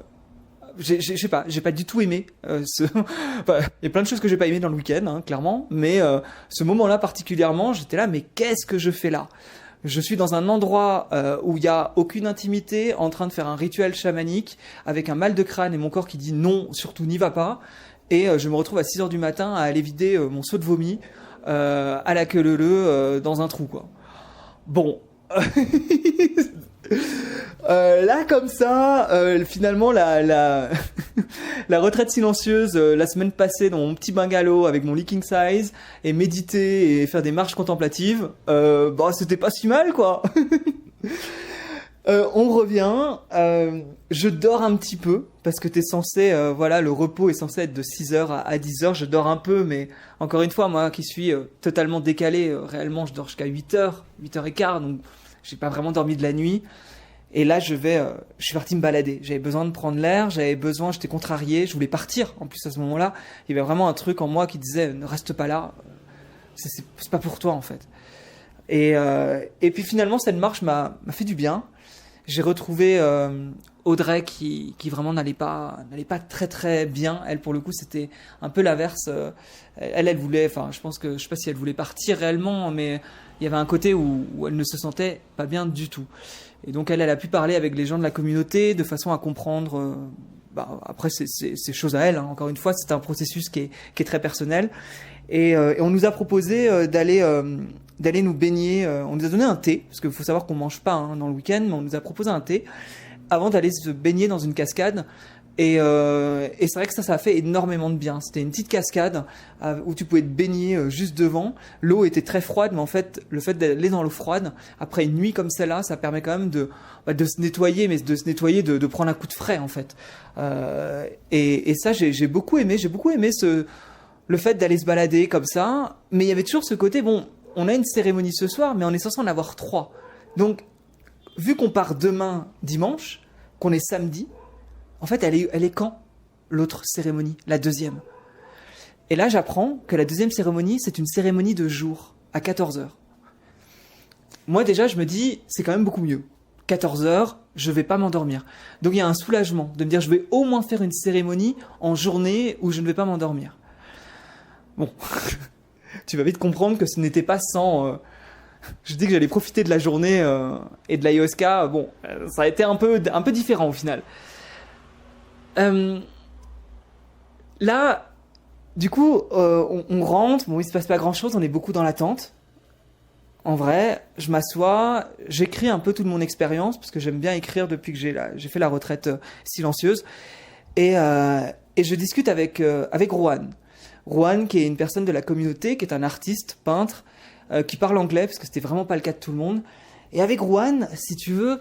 je sais pas, j'ai pas du tout aimé enfin, il y a plein de choses que j'ai pas aimé dans le week-end, hein, clairement, mais ce moment-là particulièrement, j'étais là, mais qu'est-ce que je fais là? Je suis dans un endroit où il y a aucune intimité, en train de faire un rituel chamanique avec un mal de crâne et mon corps qui dit non, surtout n'y va pas, et je me retrouve à 6h du matin à aller vider mon seau de vomi à la queue leu dans un trou quoi. Bon. Là comme ça, finalement la retraite silencieuse la semaine passée dans mon petit bungalow avec mon lit king size, et méditer et faire des marches contemplatives, c'était pas si mal quoi. On revient, je dors un petit peu parce que t'es censé, le repos est censé être de 6h à 10h. Je dors un peu, mais encore une fois, moi qui suis totalement décalé, réellement je dors jusqu'à 8h, 8h15, donc j'ai pas vraiment dormi de la nuit. Et là, je suis parti me balader. J'avais besoin de prendre l'air, j'étais contrarié, je voulais partir. En plus, à ce moment-là, il y avait vraiment un truc en moi qui disait ne reste pas là, c'est pas pour toi en fait. Et puis finalement, cette marche m'a fait du bien. J'ai retrouvé Audrey qui vraiment n'allait pas très très bien. Elle, pour le coup, c'était un peu l'inverse. Elle voulait, je sais pas si elle voulait partir réellement, mais il y avait un côté où elle ne se sentait pas bien du tout. Et donc elle a pu parler avec les gens de la communauté de façon à comprendre. Après, c'est chose à elle. Hein. Encore une fois, c'est un processus qui est très personnel. Et on nous a proposé d'aller nous baigner. On nous a donné un thé, parce qu'il faut savoir qu'on mange pas dans le week-end, mais on nous a proposé un thé avant d'aller se baigner dans une cascade. Et c'est vrai que ça a fait énormément de bien. C'était une petite cascade où tu pouvais te baigner juste devant. L'eau était très froide, mais en fait, le fait d'aller dans l'eau froide, après une nuit comme celle-là, ça permet quand même de se nettoyer, mais de se nettoyer, de prendre un coup de frais, en fait. Et ça, j'ai beaucoup aimé. J'ai beaucoup aimé le fait d'aller se balader comme ça. Mais il y avait toujours ce côté, bon, on a une cérémonie ce soir, mais on est censé en avoir 3. Donc, vu qu'on part demain, dimanche, qu'on est samedi, en fait, elle est quand l'autre cérémonie, la deuxième? Et là, j'apprends que la deuxième cérémonie, c'est une cérémonie de jour, à 14h. Moi, déjà, je me dis, c'est quand même beaucoup mieux. 14h, je vais pas m'endormir. Donc, il y a un soulagement de me dire, je vais au moins faire une cérémonie en journée où je ne vais pas m'endormir. Bon, tu vas vite comprendre que ce n'était pas sans... je dis que j'allais profiter de la journée et de l'ayahuasca. Bon, ça a été un peu différent au final. Là, du coup, on rentre. Bon, il se passe pas grand-chose. On est beaucoup dans l'attente. En vrai, je m'assois, j'écris un peu toute mon expérience parce que j'aime bien écrire depuis que j'ai fait la retraite silencieuse. Et je discute avec Rohan. Rohan, qui est une personne de la communauté, qui est un artiste, peintre, qui parle anglais parce que c'était vraiment pas le cas de tout le monde. Et avec Rohan, si tu veux,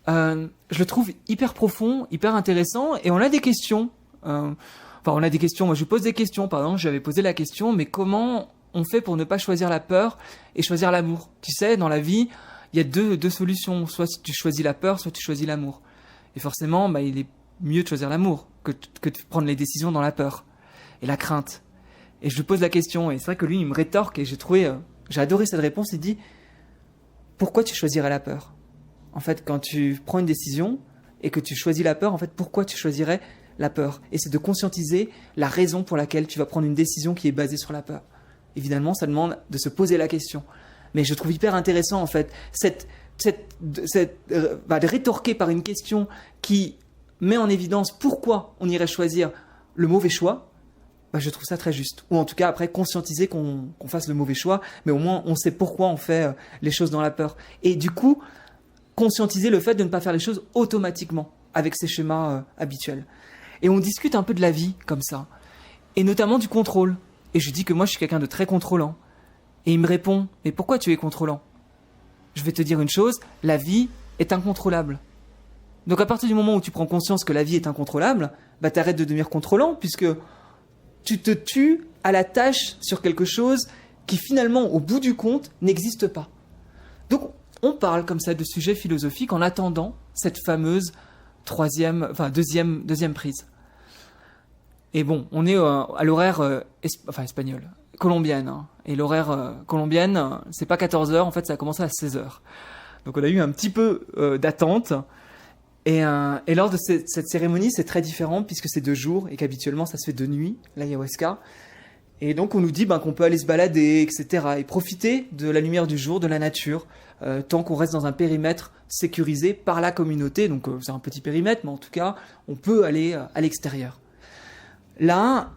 je le trouve hyper profond, hyper intéressant, et on a des questions. On a des questions. Moi, je pose des questions. Par exemple, j'avais posé la question, mais comment on fait pour ne pas choisir la peur et choisir l'amour? Tu sais, dans la vie, il y a deux solutions. Soit tu choisis la peur, soit tu choisis l'amour. Et forcément, il est mieux de choisir l'amour que de prendre les décisions dans la peur. et la crainte. Et je lui pose la question, et c'est vrai que lui, il me rétorque, et j'ai adoré cette réponse. Il dit, pourquoi tu choisirais la peur? En fait, quand tu prends une décision et que tu choisis la peur, en fait, pourquoi tu choisirais la peur? Et c'est de conscientiser la raison pour laquelle tu vas prendre une décision qui est basée sur la peur. Évidemment, ça demande de se poser la question. Mais je trouve hyper intéressant, en fait, de rétorquer par une question qui met en évidence pourquoi on irait choisir le mauvais choix. Je trouve ça très juste. Ou en tout cas, après, conscientiser qu'on fasse le mauvais choix, mais au moins, on sait pourquoi on fait les choses dans la peur. Et du coup, conscientiser le fait de ne pas faire les choses automatiquement, avec ces schémas habituels. Et on discute un peu de la vie, comme ça. Et notamment du contrôle. Et je dis que moi, je suis quelqu'un de très contrôlant. Et il me répond, mais pourquoi tu es contrôlant? Je vais te dire une chose, la vie est incontrôlable. Donc à partir du moment où tu prends conscience que la vie est incontrôlable, t'arrêtes de devenir contrôlant, puisque tu te tues à la tâche sur quelque chose qui finalement, au bout du compte, n'existe pas. Donc on parle comme ça de sujets philosophiques en attendant cette fameuse deuxième prise. Et bon, on est à l'horaire espagnol, colombienne. Hein. Et l'horaire colombienne, c'est pas 14h, en fait ça a commencé à 16h. Donc on a eu un petit peu d'attente. Et lors de cette cérémonie, c'est très différent puisque c'est 2 jours et qu'habituellement ça se fait de nuit, l'ayahuasca. Et donc on nous dit qu'on peut aller se balader, etc. et profiter de la lumière du jour, de la nature, tant qu'on reste dans un périmètre sécurisé par la communauté. Donc c'est un petit périmètre, mais en tout cas, on peut aller à l'extérieur. Là,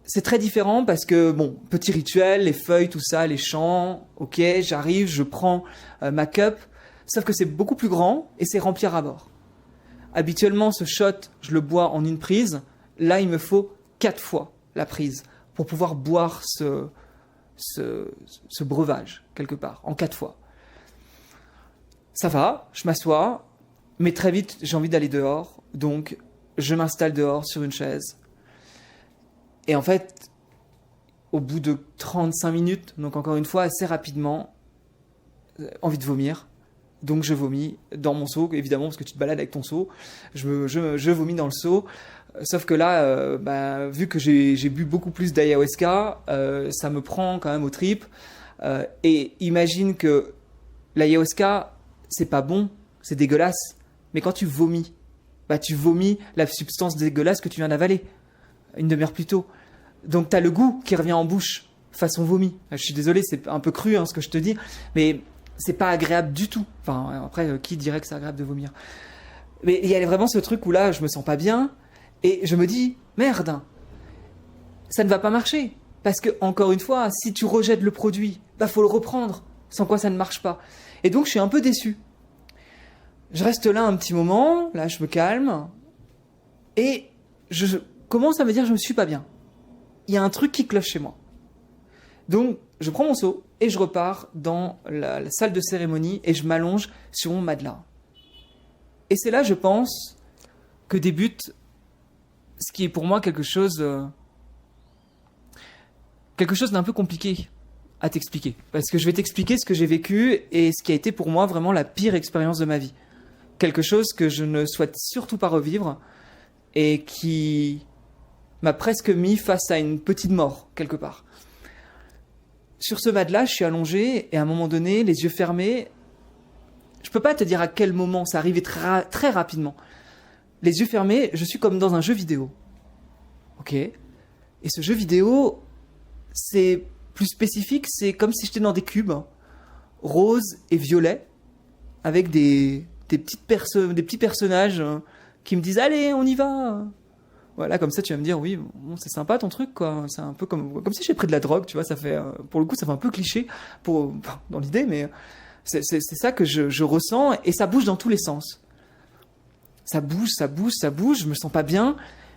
c'est très différent parce que, petit rituel, les feuilles, tout ça, les chants, ok, j'arrive, je prends ma cup, sauf que c'est beaucoup plus grand et c'est rempli à ras-bord. Habituellement, ce shot, je le bois en une prise. Là, il me faut 4 fois la prise pour pouvoir boire ce breuvage, quelque part, en 4 fois. Ça va, je m'assois, mais très vite, j'ai envie d'aller dehors, donc je m'installe dehors sur une chaise. Et en fait, au bout de 35 minutes, donc encore une fois, assez rapidement, envie de vomir. Donc je vomis dans mon seau, évidemment, parce que tu te balades avec ton seau. Je vomis dans le seau. Sauf que là, vu que j'ai bu beaucoup plus d'ayahuasca, ça me prend quand même aux tripes. Et imagine que l'ayahuasca, c'est pas bon, c'est dégueulasse. Mais quand tu vomis la substance dégueulasse que tu viens d'avaler une demi-heure plus tôt. Donc t'as le goût qui revient en bouche, façon vomi. Je suis désolé, c'est un peu cru ce que je te dis, mais c'est pas agréable du tout. Enfin, après, qui dirait que c'est agréable de vomir? Mais il y a vraiment ce truc où là, je me sens pas bien, et je me dis, merde, ça ne va pas marcher. Parce que, encore une fois, si tu rejettes le produit, faut le reprendre, sans quoi ça ne marche pas. Et donc, je suis un peu déçu. Je reste là un petit moment, là, je me calme, et je commence à me dire, je me suis pas bien. Il y a un truc qui cloche chez moi. Donc, je prends mon seau et je repars dans la salle de cérémonie et je m'allonge sur mon matelas. Et c'est là, je pense, que débute ce qui est pour moi quelque chose d'un peu compliqué à t'expliquer. Parce que je vais t'expliquer ce que j'ai vécu et ce qui a été pour moi vraiment la pire expérience de ma vie. Quelque chose que je ne souhaite surtout pas revivre et qui m'a presque mis face à une petite mort, quelque part. Sur ce matelas, je suis allongé et à un moment donné, les yeux fermés, je peux pas te dire à quel moment, ça arrivait très rapidement. Les yeux fermés, je suis comme dans un jeu vidéo. Ok. Et ce jeu vidéo, c'est plus spécifique, c'est comme si j'étais dans des cubes, roses et violets, avec des petits personnages qui me disent « Allez, on y va !» Voilà, comme ça, tu vas me dire, oui, bon, c'est sympa ton truc, quoi. C'est un peu comme si j'ai pris de la drogue, tu vois, ça fait, pour le coup, ça fait un peu cliché dans l'idée, mais c'est ça que je ressens, et ça bouge dans tous les sens. Ça bouge, je me sens pas bien,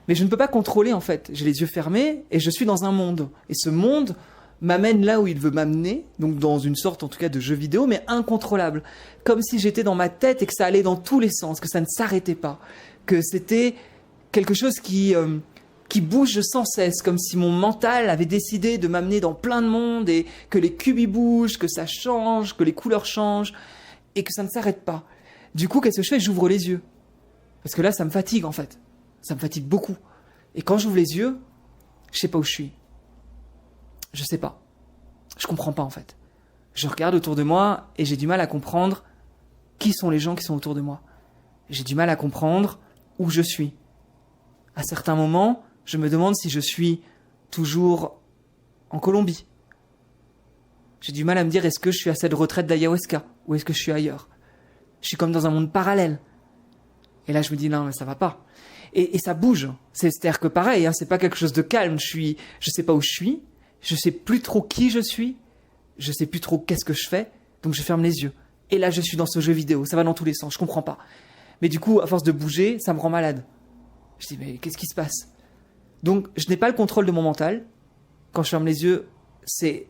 mais je ne peux pas contrôler, en fait. J'ai les yeux fermés, et je suis dans un monde. Et ce monde m'amène là où il veut m'amener, donc dans une sorte, en tout cas, de jeu vidéo, mais incontrôlable. Comme si j'étais dans ma tête et que ça allait dans tous les sens, que ça ne s'arrêtait pas, que c'était quelque chose qui bouge sans cesse, comme si mon mental avait décidé de m'amener dans plein de mondes et que les cubes y bougent, que ça change, que les couleurs changent et que ça ne s'arrête pas. Du coup, qu'est-ce que je fais? J'ouvre les yeux. Parce que là, ça me fatigue en fait. Ça me fatigue beaucoup. Et quand j'ouvre les yeux, Je sais pas où je suis. Je sais pas. Je comprends pas en fait. Je regarde autour de moi et j'ai du mal à comprendre qui sont les gens qui sont autour de moi. J'ai du mal à comprendre où je suis. À certains moments, je me demande si je suis toujours en Colombie. J'ai du mal à me dire, est-ce que je suis à cette retraite d'ayahuasca ou est-ce que je suis ailleurs? Je suis comme dans un monde parallèle. Et là, je me dis, non, mais ça va pas. Et ça bouge. C'est-à-dire que pareil, c'est pas quelque chose de calme. Je sais pas où je suis. Je sais plus trop qui je suis. Je sais plus trop qu'est-ce que je fais. Donc je ferme les yeux. Et là, je suis dans ce jeu vidéo. Ça va dans tous les sens. Je comprends pas. Mais du coup, à force de bouger, ça me rend malade. Je dis, mais qu'est-ce qui se passe? Donc, je n'ai pas le contrôle de mon mental. Quand je ferme les yeux, c'est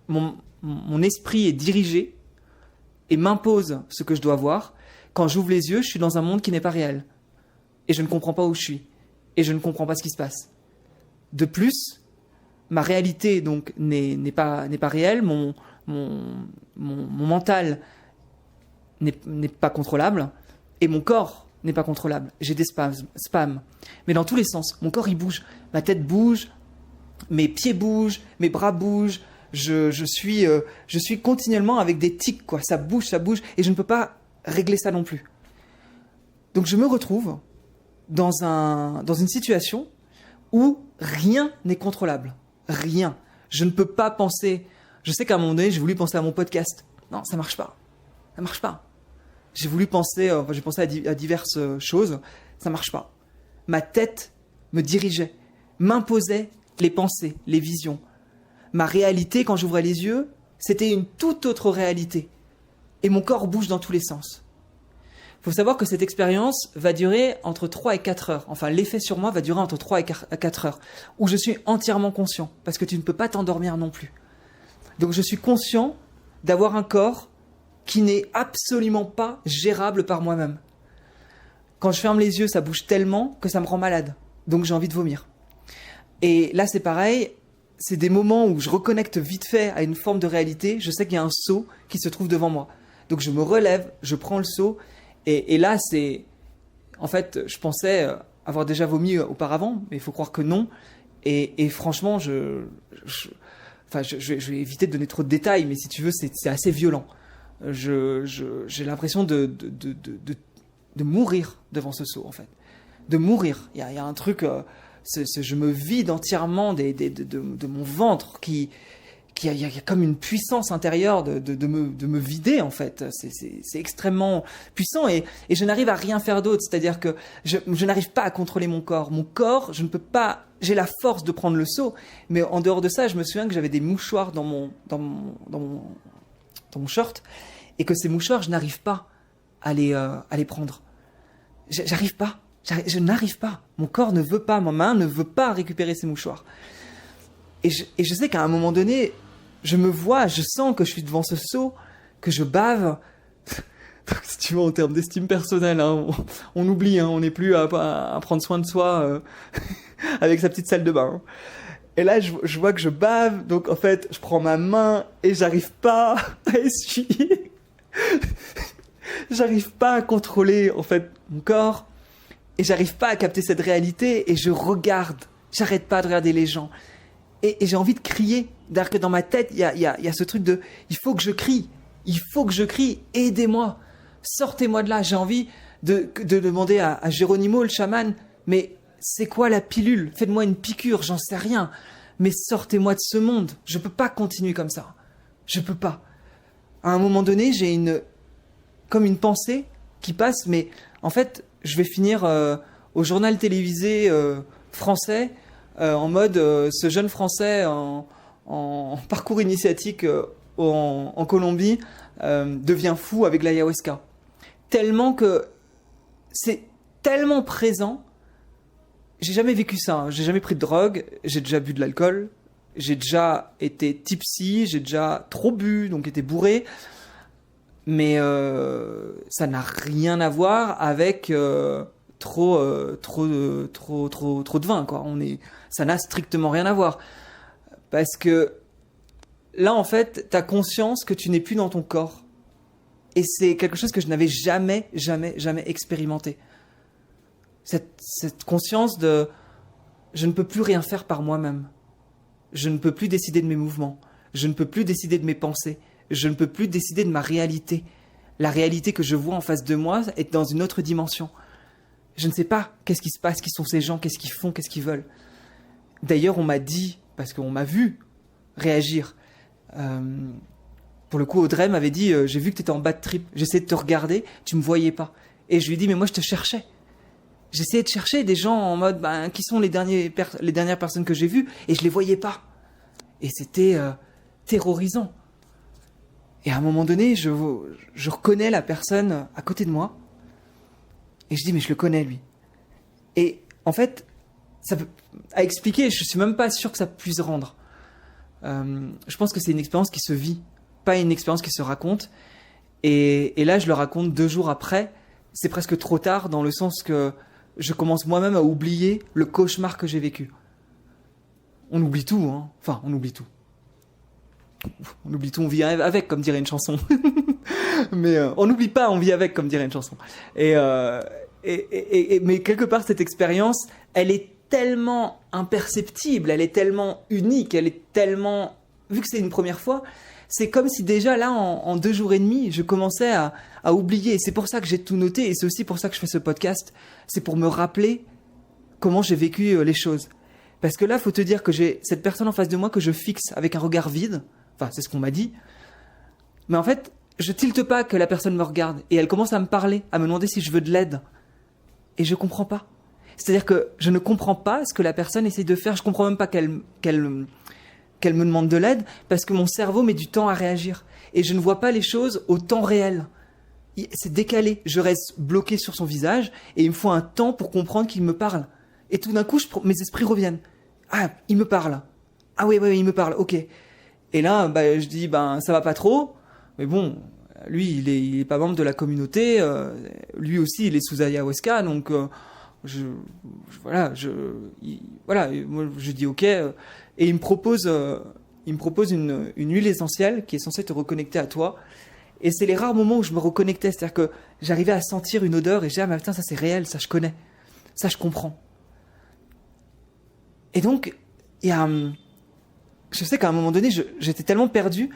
mon esprit est dirigé et m'impose ce que je dois voir. Quand j'ouvre les yeux, je suis dans un monde qui n'est pas réel. Et je ne comprends pas où je suis. Et je ne comprends pas ce qui se passe. De plus, ma réalité donc n'est pas réelle. Mon mental n'est pas contrôlable. Et mon corps n'est pas contrôlable. J'ai des spasmes. Mais dans tous les sens. Mon corps, il bouge. Ma tête bouge. Mes pieds bougent. Mes bras bougent. Je suis continuellement avec des tics, quoi. Ça bouge. Et je ne peux pas régler ça non plus. Donc je me retrouve dans une situation où rien n'est contrôlable. Rien. Je ne peux pas penser. Je sais qu'à un moment donné, j'ai voulu penser à mon podcast. Non, ça marche pas. Ça marche pas. J'ai voulu penser, j'ai pensé à diverses choses. Ça marche pas. Ma tête me dirigeait, m'imposait les pensées, les visions. Ma réalité, quand j'ouvrais les yeux, c'était une toute autre réalité. Et mon corps bouge dans tous les sens. Il faut savoir que cette expérience va durer entre 3 et 4 heures. Enfin, l'effet sur moi va durer entre 3 et 4 heures, où je suis entièrement conscient, parce que tu ne peux pas t'endormir non plus. Donc je suis conscient d'avoir un corps qui n'est absolument pas gérable par moi-même. Quand je ferme les yeux, ça bouge tellement que ça me rend malade. Donc j'ai envie de vomir. Et là, c'est pareil. C'est des moments où je reconnecte vite fait à une forme de réalité. Je sais qu'il y a un seau qui se trouve devant moi. Donc je me relève, je prends le seau. Et là, c'est... En fait, je pensais avoir déjà vomi auparavant, mais il faut croire que non. Et franchement, je vais éviter de donner trop de détails, mais si tu veux, c'est assez violent. J'ai l'impression de mourir devant ce seau, en fait. De mourir. Il y a un truc... je me vide entièrement de mon ventre il y a comme une puissance intérieure de me vider, en fait. C'est extrêmement puissant et je n'arrive à rien faire d'autre. C'est-à-dire que je n'arrive pas à contrôler mon corps. Mon corps, je ne peux pas... J'ai la force de prendre le seau, mais en dehors de ça, je me souviens que j'avais des mouchoirs dans mon short et que ces mouchoirs, je n'arrive pas à les prendre. J'arrive pas. Je n'arrive pas. Mon corps ne veut pas, ma main ne veut pas récupérer ces mouchoirs. Et je sais qu'à un moment donné, je me vois, je sens que je suis devant ce seau, que je bave. Donc, si tu veux, en termes d'estime personnelle, on oublie, on n'est plus à prendre soin de soi avec sa petite salle de bain. Et là, je vois que je bave, donc en fait, je prends ma main et j'arrive pas à essuyer. J'arrive pas à contrôler, en fait, mon corps. Et j'arrive pas à capter cette réalité et je regarde. J'arrête pas de regarder les gens. Et j'ai envie de crier. C'est-à-dire que dans ma tête, il y a ce truc de « il faut que je crie. Il faut que je crie. Aidez-moi. Sortez-moi de là. » J'ai envie de demander à Geronimo, le chaman, « mais c'est quoi la pilule? Faites-moi une piqûre, j'en sais rien. Mais sortez-moi de ce monde. Je peux pas continuer comme ça. Je peux pas. » À un moment donné, j'ai comme une pensée qui passe, mais en fait... Je vais finir au journal télévisé français en mode ce jeune Français en parcours initiatique en Colombie devient fou avec l'ayahuasca. Tellement que c'est tellement présent. J'ai jamais vécu ça. J'ai jamais pris de drogue. J'ai déjà bu de l'alcool. J'ai déjà été tipsy. J'ai déjà trop bu, donc été bourré. Mais ça n'a rien à voir avec trop de vin, quoi. Ça n'a strictement rien à voir. Parce que là, en fait, t'as conscience que tu n'es plus dans ton corps. Et c'est quelque chose que je n'avais jamais expérimenté. Cette conscience de je ne peux plus rien faire par moi-même. Je ne peux plus décider de mes mouvements. Je ne peux plus décider de mes pensées. Je ne peux plus décider de ma réalité. La réalité que je vois en face de moi est dans une autre dimension. Je ne sais pas qu'est-ce qui se passe, qui sont ces gens, qu'est-ce qu'ils font, qu'est-ce qu'ils veulent. D'ailleurs, on m'a dit, parce qu'on m'a vu réagir, pour le coup, Audrey m'avait dit, j'ai vu que tu étais en bad trip, j'essayais de te regarder, tu me voyais pas. Et je lui ai dit, mais moi je te cherchais. J'essayais de chercher des gens en mode, qui sont les dernières personnes que j'ai vues, et je les voyais pas. Et c'était terrorisant. Et à un moment donné, je reconnais la personne à côté de moi, et je dis, mais je le connais, lui. Et en fait, ça peut, à expliquer, je suis même pas sûr que ça puisse rendre. Je pense que c'est une expérience qui se vit, pas une expérience qui se raconte. Et là, je le raconte 2 jours après. C'est presque trop tard, dans le sens que je commence moi-même à oublier le cauchemar que j'ai vécu. On oublie tout, hein. Enfin, on oublie tout. On oublie tout, on vit avec, comme dirait une chanson. Mais on n'oublie pas, on vit avec, comme dirait une chanson. Mais quelque part, cette expérience, elle est tellement imperceptible, elle est tellement unique, elle est tellement... Vu que c'est une première fois, c'est comme si déjà là, en 2 jours et demi, je commençais à oublier. Et c'est pour ça que j'ai tout noté, et c'est aussi pour ça que je fais ce podcast. C'est pour me rappeler comment j'ai vécu les choses. Parce que là, faut te dire que j'ai cette personne en face de moi que je fixe avec un regard vide. Enfin, c'est ce qu'on m'a dit. Mais en fait, je tilte pas que la personne me regarde. Et elle commence à me parler, à me demander si je veux de l'aide. Et je comprends pas. C'est-à-dire que je ne comprends pas ce que la personne essaie de faire. Je comprends même pas qu'elle me demande de l'aide, parce que mon cerveau met du temps à réagir. Et je ne vois pas les choses au temps réel. C'est décalé. Je reste bloqué sur son visage, et il me faut un temps pour comprendre qu'il me parle. Et tout d'un coup, mes esprits reviennent. Ah, il me parle. Ah oui, il me parle. Ok. Et là, je dis, ça va pas trop. Mais bon, lui, il est pas membre de la communauté. Lui aussi, il est sous ayahuasca. Donc, moi, je dis ok. Et il me propose une huile essentielle qui est censée te reconnecter à toi. Et c'est les rares moments où je me reconnectais. C'est-à-dire que j'arrivais à sentir une odeur et je disais, mais putain, ça c'est réel, ça je connais. Ça je comprends. Et donc, je sais qu'à un moment donné, j'étais tellement perdu,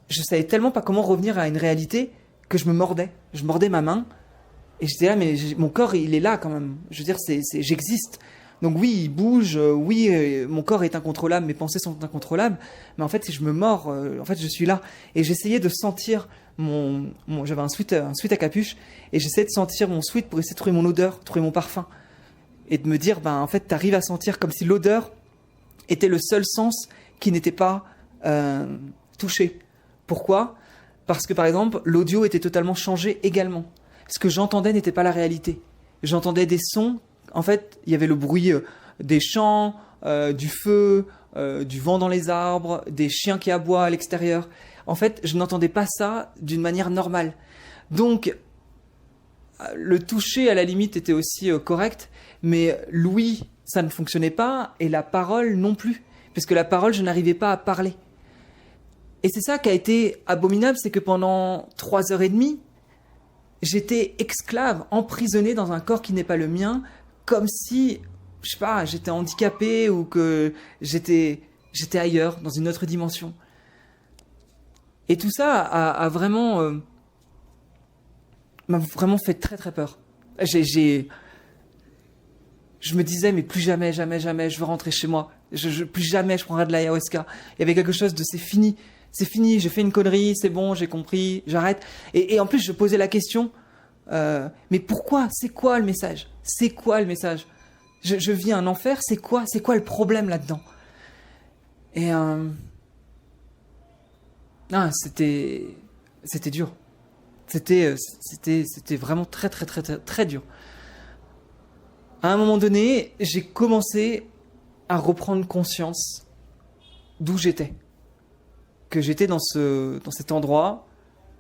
je savais tellement pas comment revenir à une réalité que je me mordais. Je mordais ma main et j'étais là, mais mon corps, il est là quand même. Je veux dire, j'existe. Donc oui, il bouge, mon corps est incontrôlable, mes pensées sont incontrôlables, mais en fait, si je me mords, en fait, je suis là. Et j'essayais de sentir j'avais un sweat à capuche, et j'essayais de sentir mon sweat pour essayer de trouver mon odeur, trouver mon parfum. Et de me dire, en fait, t'arrives à sentir comme si l'odeur était le seul sens qui n'était pas touché. Pourquoi ? Parce que, par exemple, l'audio était totalement changé également. Ce que j'entendais n'était pas la réalité. J'entendais des sons. En fait, il y avait le bruit des champs, du feu, du vent dans les arbres, des chiens qui aboient à l'extérieur. En fait, je n'entendais pas ça d'une manière normale. Donc, le toucher, à la limite, était aussi correct, mais l'ouïe, ça ne fonctionnait pas, et la parole non plus. Parce que la parole, je n'arrivais pas à parler. Et c'est ça qui a été abominable, c'est que pendant 3h30, j'étais esclave, emprisonné dans un corps qui n'est pas le mien, comme si, je sais pas, j'étais handicapé ou que j'étais ailleurs, dans une autre dimension. Et tout ça m'a vraiment fait très très peur. Je me disais, mais plus jamais, jamais, jamais, je veux rentrer chez moi. Plus jamais je prendrai de l'ayahuasca. Il y avait quelque chose de c'est fini, j'ai fait une connerie, c'est bon, j'ai compris, j'arrête. Et en plus, je posais la question, mais pourquoi ? C'est quoi le message ? C'est quoi le message ? Je vis un enfer, c'est quoi le problème là-dedans ? Et c'était dur. C'était vraiment très, très, très, très, très dur. À un moment donné, j'ai commencé à reprendre conscience d'où j'étais. Que j'étais dans cet endroit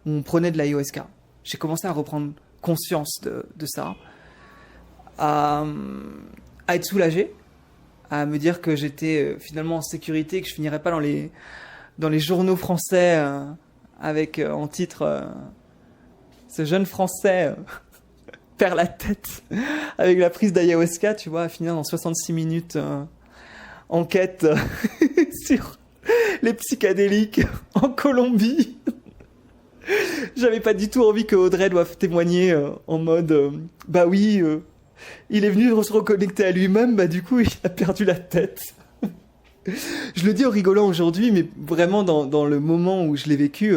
où on prenait de l'ayahuasca. J'ai commencé à reprendre conscience de ça, à être soulagé, à me dire que j'étais finalement en sécurité, que je finirais pas dans les journaux français avec en titre ce jeune Français perd la tête avec la prise d'ayahuasca, tu vois, à finir dans 66 minutes enquête sur les psychédéliques en Colombie. J'avais pas du tout envie que Audrey doive témoigner en mode bah oui, il est venu se reconnecter à lui-même, bah du coup il a perdu la tête. Je le dis en rigolant aujourd'hui, mais vraiment dans le moment où je l'ai vécu,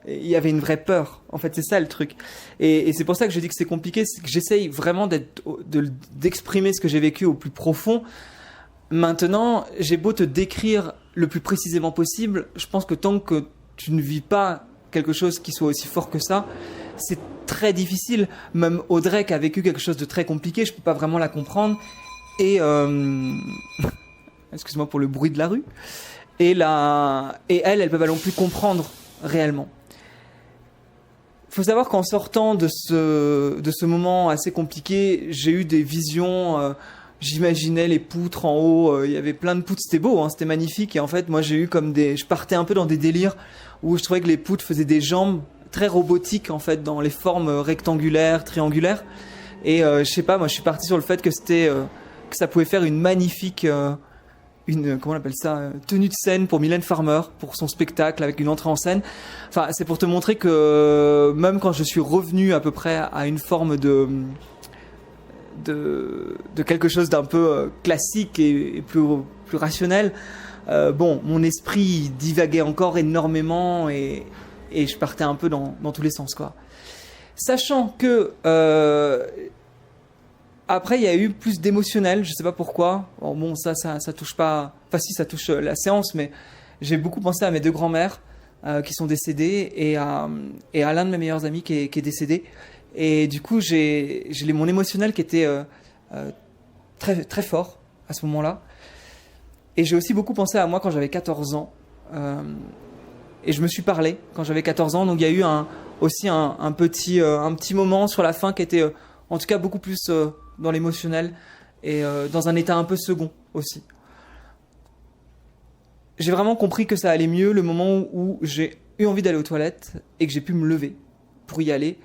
il y avait une vraie peur. En fait, c'est ça le truc. Et c'est pour ça que je dis que c'est compliqué, c'est que j'essaye vraiment d'exprimer ce que j'ai vécu au plus profond. Maintenant, j'ai beau te décrire le plus précisément possible, je pense que tant que tu ne vis pas quelque chose qui soit aussi fort que ça, c'est très difficile. Même Audrey qui a vécu quelque chose de très compliqué, je peux pas vraiment la comprendre. Et excuse-moi pour le bruit de la rue. Et elle peut pas non plus comprendre réellement. Il faut savoir qu'en sortant de ce moment assez compliqué, j'ai eu des visions. J'imaginais les poutres en haut. Il y avait plein de poutres. C'était beau, hein, c'était magnifique. Et en fait, moi, j'ai eu je partais un peu dans des délires où je trouvais que les poutres faisaient des jambes très robotiques en fait, dans les formes rectangulaires, triangulaires. Et je sais pas, moi, je suis parti sur le fait que que ça pouvait faire une magnifique comment on appelle ça, tenue de scène pour Mylène Farmer, pour son spectacle avec une entrée en scène. Enfin, c'est pour te montrer que même quand je suis revenu à peu près à une forme de quelque chose d'un peu classique et plus rationnel, mon esprit divaguait encore énormément et je partais un peu dans tous les sens, quoi. Sachant que après, il y a eu plus d'émotionnel, je sais pas pourquoi. Bon, ça touche pas. Enfin, si, ça touche la séance, mais j'ai beaucoup pensé à mes deux grands-mères qui sont décédées et à l'un de mes meilleurs amis qui est décédé. Et du coup, j'ai mon émotionnel qui était très, très fort à ce moment-là. Et j'ai aussi beaucoup pensé à moi quand j'avais 14 ans. Et je me suis parlé quand j'avais 14 ans. Donc, il y a eu aussi un petit moment sur la fin qui était, en tout cas, beaucoup plus dans l'émotionnel et dans un état un peu second aussi. J'ai vraiment compris que ça allait mieux le moment où j'ai eu envie d'aller aux toilettes et que j'ai pu me lever pour y aller.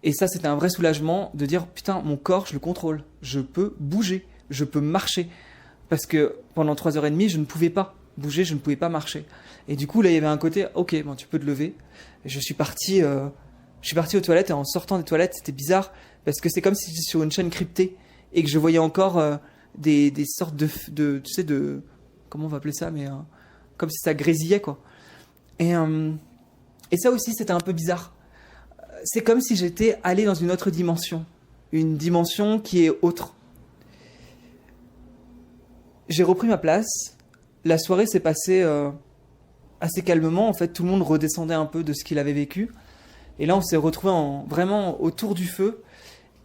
Et ça, c'était un vrai soulagement de dire putain, mon corps, je le contrôle. Je peux bouger, je peux marcher. Parce que pendant 3h30, je ne pouvais pas bouger, je ne pouvais pas marcher. Et du coup, là, il y avait un côté, ok, bon, tu peux te lever. Et je suis parti aux toilettes et en sortant des toilettes, c'était bizarre parce que c'est comme si j'étais sur une chaîne cryptée et que je voyais encore des sortes tu sais, comment on va appeler ça, mais comme si ça grésillait, quoi. Et ça aussi, c'était un peu bizarre. C'est comme si j'étais allé dans une autre dimension. Une dimension qui est autre. J'ai repris ma place. La soirée s'est passée assez calmement. En fait, tout le monde redescendait un peu de ce qu'il avait vécu. Et là, on s'est retrouvés vraiment autour du feu.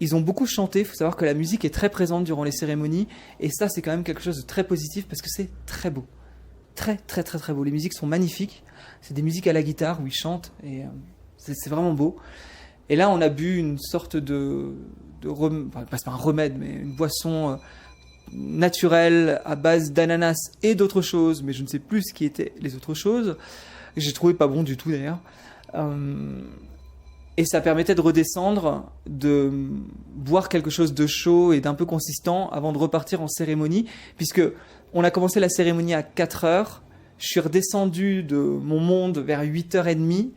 Ils ont beaucoup chanté. Il faut savoir que la musique est très présente durant les cérémonies. Et ça, c'est quand même quelque chose de très positif parce que c'est très beau. Très, très, très, très beau. Les musiques sont magnifiques. C'est des musiques à la guitare où ils chantent. Et c'est vraiment beau. Et là, on a bu une sorte enfin, pas un remède, mais une boisson naturelle à base d'ananas et d'autres choses. Mais je ne sais plus ce qui étaient les autres choses. J'ai trouvé pas bon du tout d'ailleurs. Et ça permettait de redescendre, de boire quelque chose de chaud et d'un peu consistant avant de repartir en cérémonie, puisque on a commencé la cérémonie à 4h, je suis redescendu de mon monde vers 8h30,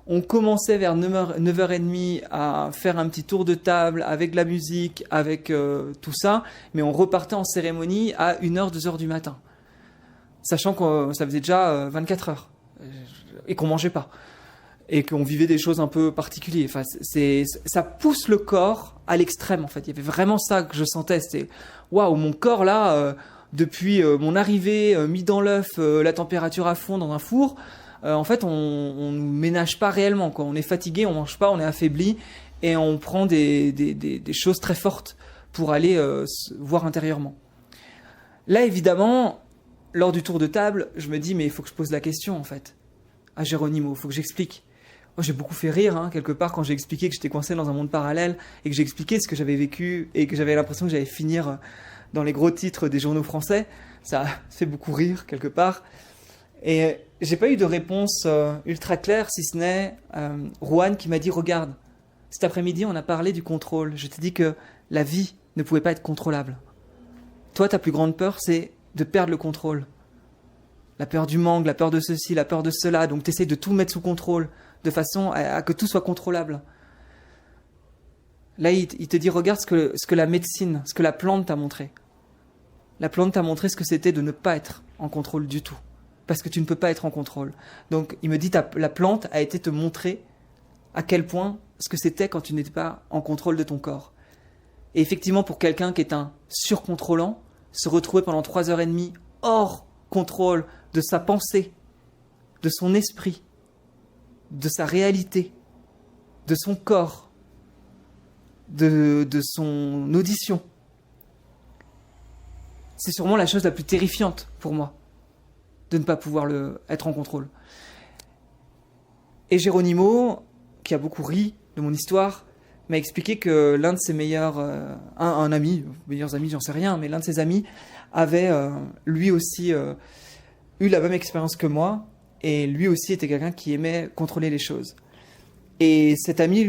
on commençait vers 9h30 à faire un petit tour de table avec de la musique, avec tout ça, mais on repartait en cérémonie à 1h, 2h du matin, sachant que ça faisait déjà 24 heures et qu'on mangeait pas. Et qu'on vivait des choses un peu particulières. Enfin, ça pousse le corps à l'extrême, en fait. Il y avait vraiment ça que je sentais. C'était, waouh, mon corps, là, depuis mon arrivée, mis dans l'œuf, la température à fond dans un four, en fait, on nous ménage pas réellement, quoi. On est fatigué, on mange pas, on est affaibli, et on prend des choses très fortes pour aller voir intérieurement. Là, évidemment, lors du tour de table, je me dis, mais il faut que je pose la question, en fait, à Geronimo, il faut que j'explique. Moi, j'ai beaucoup fait rire, hein, quelque part, quand j'ai expliqué que j'étais coincé dans un monde parallèle et que j'ai expliqué ce que j'avais vécu et que j'avais l'impression que j'allais finir dans les gros titres des journaux français. Ça fait beaucoup rire, quelque part. Et j'ai pas eu de réponse ultra claire, si ce n'est Juan qui m'a dit « Regarde, Cet après-midi, on a parlé du contrôle. Je t'ai dit que la vie ne pouvait pas être contrôlable. Toi, ta plus grande peur, c'est de perdre le contrôle. La peur du manque, la peur de ceci, la peur de cela. Donc, tu essaies de tout mettre sous contrôle, de façon à que tout soit contrôlable. Là, il te dit, regarde ce que la médecine, ce que la plante t'a montré. La plante t'a montré ce que c'était de ne pas être en contrôle du tout. Parce que tu ne peux pas être en contrôle. Donc, il me dit, la plante a été te montrer à quel point ce que c'était quand tu n'étais pas en contrôle de ton corps. Et effectivement, pour quelqu'un qui est un surcontrôlant, se retrouver pendant 3h30 hors contrôle de sa pensée, de son esprit, de sa réalité, de son corps, de son audition, c'est sûrement la chose la plus terrifiante pour moi, de ne pas pouvoir être en contrôle. Et Geronimo, qui a beaucoup ri de mon histoire, m'a expliqué que l'un de ses meilleurs, un ami, meilleurs amis, j'en sais rien, mais l'un de ses amis avait lui aussi eu la même expérience que moi, et lui aussi était quelqu'un qui aimait contrôler les choses. Et cet ami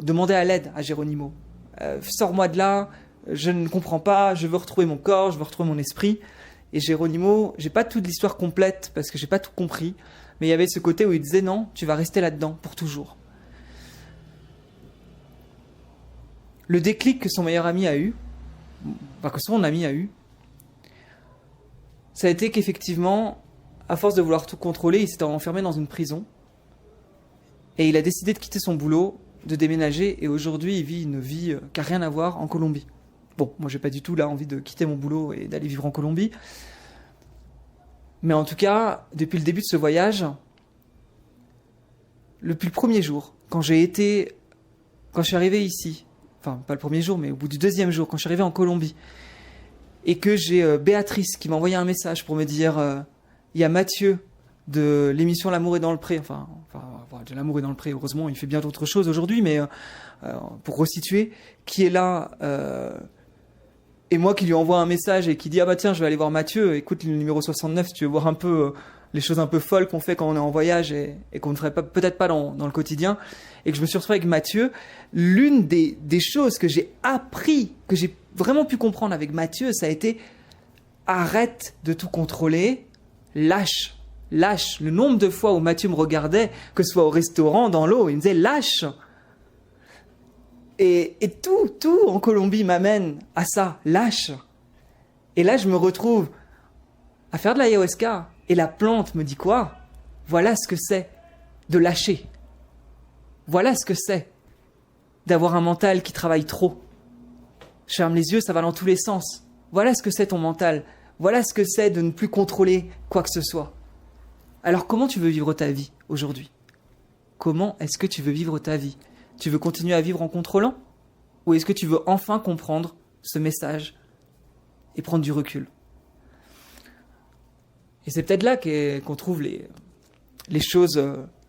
demandait à l'aide à Geronimo. Sors-moi de là, je ne comprends pas, je veux retrouver mon corps, je veux retrouver mon esprit. Et Geronimo, j'ai pas toute l'histoire complète parce que j'ai pas tout compris, mais il y avait ce côté où il disait non, tu vas rester là-dedans pour toujours. Le déclic que son meilleur ami a eu, que son ami a eu, ça a été qu'effectivement, à force de vouloir tout contrôler, il s'était enfermé dans une prison. Et il a décidé de quitter son boulot, de déménager, et aujourd'hui il vit une vie qui n'a rien à voir en Colombie. Bon, moi j'ai pas du tout là envie de quitter mon boulot et d'aller vivre en Colombie. Mais en tout cas, depuis le début de ce voyage, depuis le premier jour, quand je suis arrivé ici, enfin pas le premier jour, mais au bout du deuxième jour, quand je suis arrivé en Colombie, et que j'ai Béatrice qui m'a envoyé un message pour me dire il y a Mathieu de l'émission L'amour est dans le pré, enfin de L'amour est dans le pré, heureusement il fait bien d'autres choses aujourd'hui, mais pour resituer, qui est là, et moi qui lui envoie un message et qui dit ah bah tiens je vais aller voir Mathieu, écoute le numéro 69 si tu veux voir un peu les choses un peu folles qu'on fait quand on est en voyage et qu'on ne ferait peut-être pas dans le quotidien, et que je me suis retrouvé avec Mathieu. L'une des choses que j'ai appris, que j'ai vraiment pu comprendre avec Mathieu, ça a été arrête de tout contrôler, lâche. Le nombre de fois où Mathieu me regardait, que ce soit au restaurant, dans l'eau, il me disait lâche. Et tout en Colombie m'amène à ça, lâche. Et là je me retrouve à faire de l'ayahuasca, et la plante me dit quoi? Voilà ce que c'est de lâcher. Voilà ce que c'est d'avoir un mental qui travaille trop. Je ferme les yeux, ça va dans tous les sens. Voilà ce que c'est ton mental. Voilà ce que c'est de ne plus contrôler quoi que ce soit. Alors comment tu veux vivre ta vie aujourd'hui? Comment est-ce que tu veux vivre ta vie? Tu veux continuer à vivre en contrôlant? Ou est-ce que tu veux enfin comprendre ce message et prendre du recul? Et c'est peut-être là qu'on trouve les choses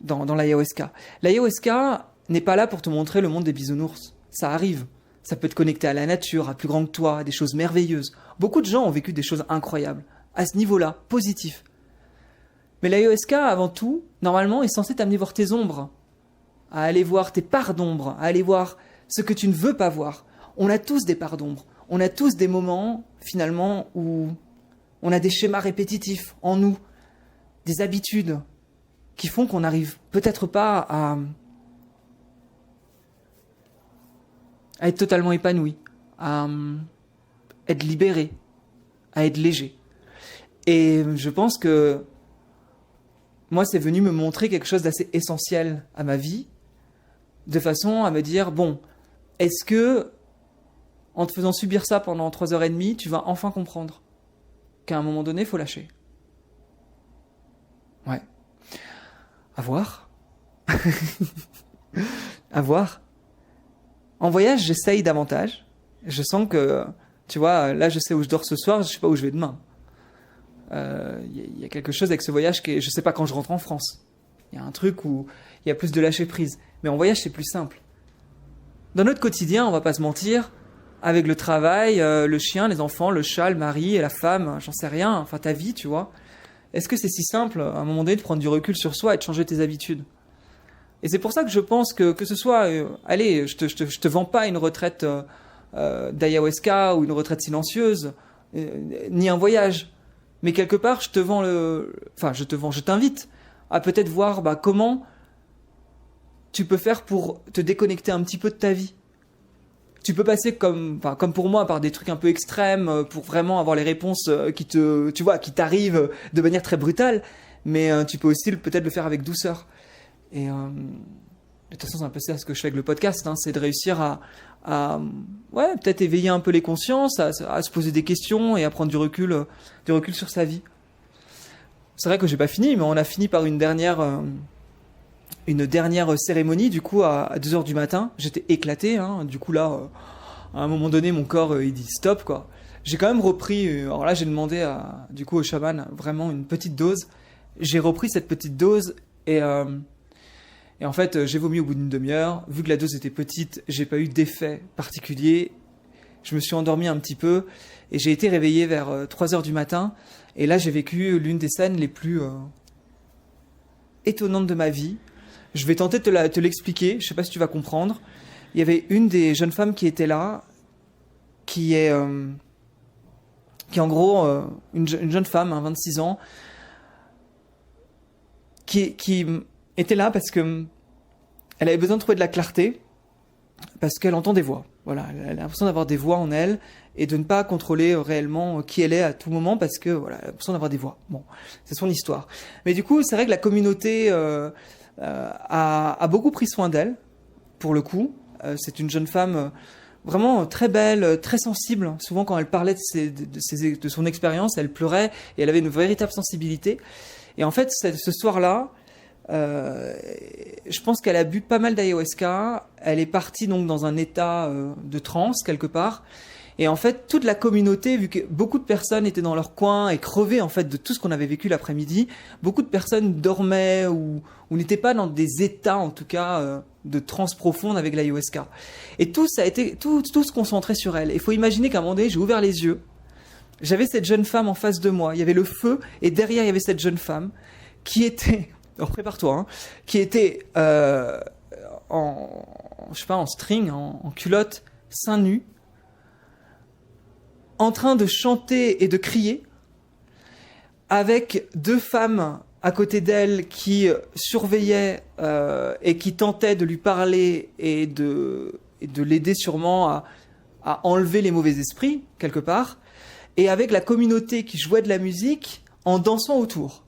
dans l'ayahuasca. L'ayahuasca n'est pas là pour te montrer le monde des bisounours. Ça arrive. Ça peut te connecter à la nature, à plus grand que toi, à des choses merveilleuses. Beaucoup de gens ont vécu des choses incroyables, à ce niveau-là, positif. Mais l'ayahuasca, avant tout, normalement, est censé t'amener voir tes ombres, à aller voir tes parts d'ombre, à aller voir ce que tu ne veux pas voir. On a tous des parts d'ombre. On a tous des moments, finalement, où on a des schémas répétitifs en nous, des habitudes qui font qu'on n'arrive peut-être pas à être totalement épanoui, à être libéré, à être léger. Et je pense que moi, c'est venu me montrer quelque chose d'assez essentiel à ma vie, de façon à me dire, bon, est-ce que, en te faisant subir ça pendant 3h30, tu vas enfin comprendre qu'à un moment donné, il faut lâcher? Ouais. À voir. À voir. En voyage, j'essaye davantage. Je sens que, tu vois, là, je sais où je dors ce soir, je sais pas où je vais demain. Y a quelque chose avec ce voyage qui est, je sais pas quand je rentre en France. Il y a un truc où il y a plus de lâcher prise. Mais en voyage, c'est plus simple. Dans notre quotidien, on va pas se mentir, avec le travail, le chien, les enfants, le chat, le mari et la femme, j'en sais rien, enfin ta vie, tu vois. Est-ce que c'est si simple, à un moment donné, de prendre du recul sur soi et de changer tes habitudes? Et c'est pour ça que je pense que ce soit, allez, je te vends pas une retraite d'ayahuasca ou une retraite silencieuse, ni un voyage. Mais quelque part, je t'invite à peut-être voir comment tu peux faire pour te déconnecter un petit peu de ta vie. Tu peux passer comme pour moi par des trucs un peu extrêmes pour vraiment avoir les réponses qui t'arrivent de manière très brutale, mais tu peux aussi peut-être le faire avec douceur. Et de toute façon, c'est un peu ça ce que je fais avec le podcast, hein, c'est de réussir à peut-être éveiller un peu les consciences, à se poser des questions et à prendre du recul sur sa vie. C'est vrai que j'ai pas fini, mais on a fini par une dernière cérémonie, du coup, à 2h du matin. J'étais éclaté, hein. Du coup, là, à un moment donné, mon corps, il dit stop, quoi. J'ai quand même repris, alors là, j'ai demandé au chaman vraiment une petite dose. J'ai repris cette petite dose et en fait, j'ai vomi au bout d'une demi-heure. Vu que la dose était petite, j'ai pas eu d'effet particulier. Je me suis endormi un petit peu et j'ai été réveillé vers 3h du matin. Et là, j'ai vécu l'une des scènes les plus étonnantes de ma vie. Je vais tenter de te l'expliquer, je sais pas si tu vas comprendre. Il y avait une des jeunes femmes qui était là, qui est en gros une jeune femme, 26 ans, qui était là parce que elle avait besoin de trouver de la clarté, parce qu'elle entend des voix. Voilà, elle a l'impression d'avoir des voix en elle et de ne pas contrôler réellement qui elle est à tout moment, parce que voilà, elle a l'impression d'avoir des voix. Bon, c'est son histoire. Mais du coup, c'est vrai que la communauté a beaucoup pris soin d'elle, pour le coup. C'est une jeune femme vraiment très belle, très sensible. Souvent, quand elle parlait de son expérience, elle pleurait et elle avait une véritable sensibilité. Et en fait, ce soir-là, je pense qu'elle a bu pas mal d'ayahuasca. Elle est partie donc dans un état de transe quelque part. Et en fait, toute la communauté, vu que beaucoup de personnes étaient dans leur coin et crevaient en fait de tout ce qu'on avait vécu l'après-midi, beaucoup de personnes dormaient ou n'étaient pas dans des états, en tout cas, de transe profonde avec l'ayahuasca. Et tout se concentrait sur elle. Il faut imaginer qu'à un moment donné, j'ai ouvert les yeux. J'avais cette jeune femme en face de moi. Il y avait le feu et derrière, il y avait cette jeune femme qui était, prépare-toi, hein, qui était en string, en culotte, seins nus, en train de chanter et de crier, avec deux femmes à côté d'elle qui surveillaient et qui tentaient de lui parler et de l'aider sûrement à enlever les mauvais esprits, quelque part, et avec la communauté qui jouait de la musique en dansant autour.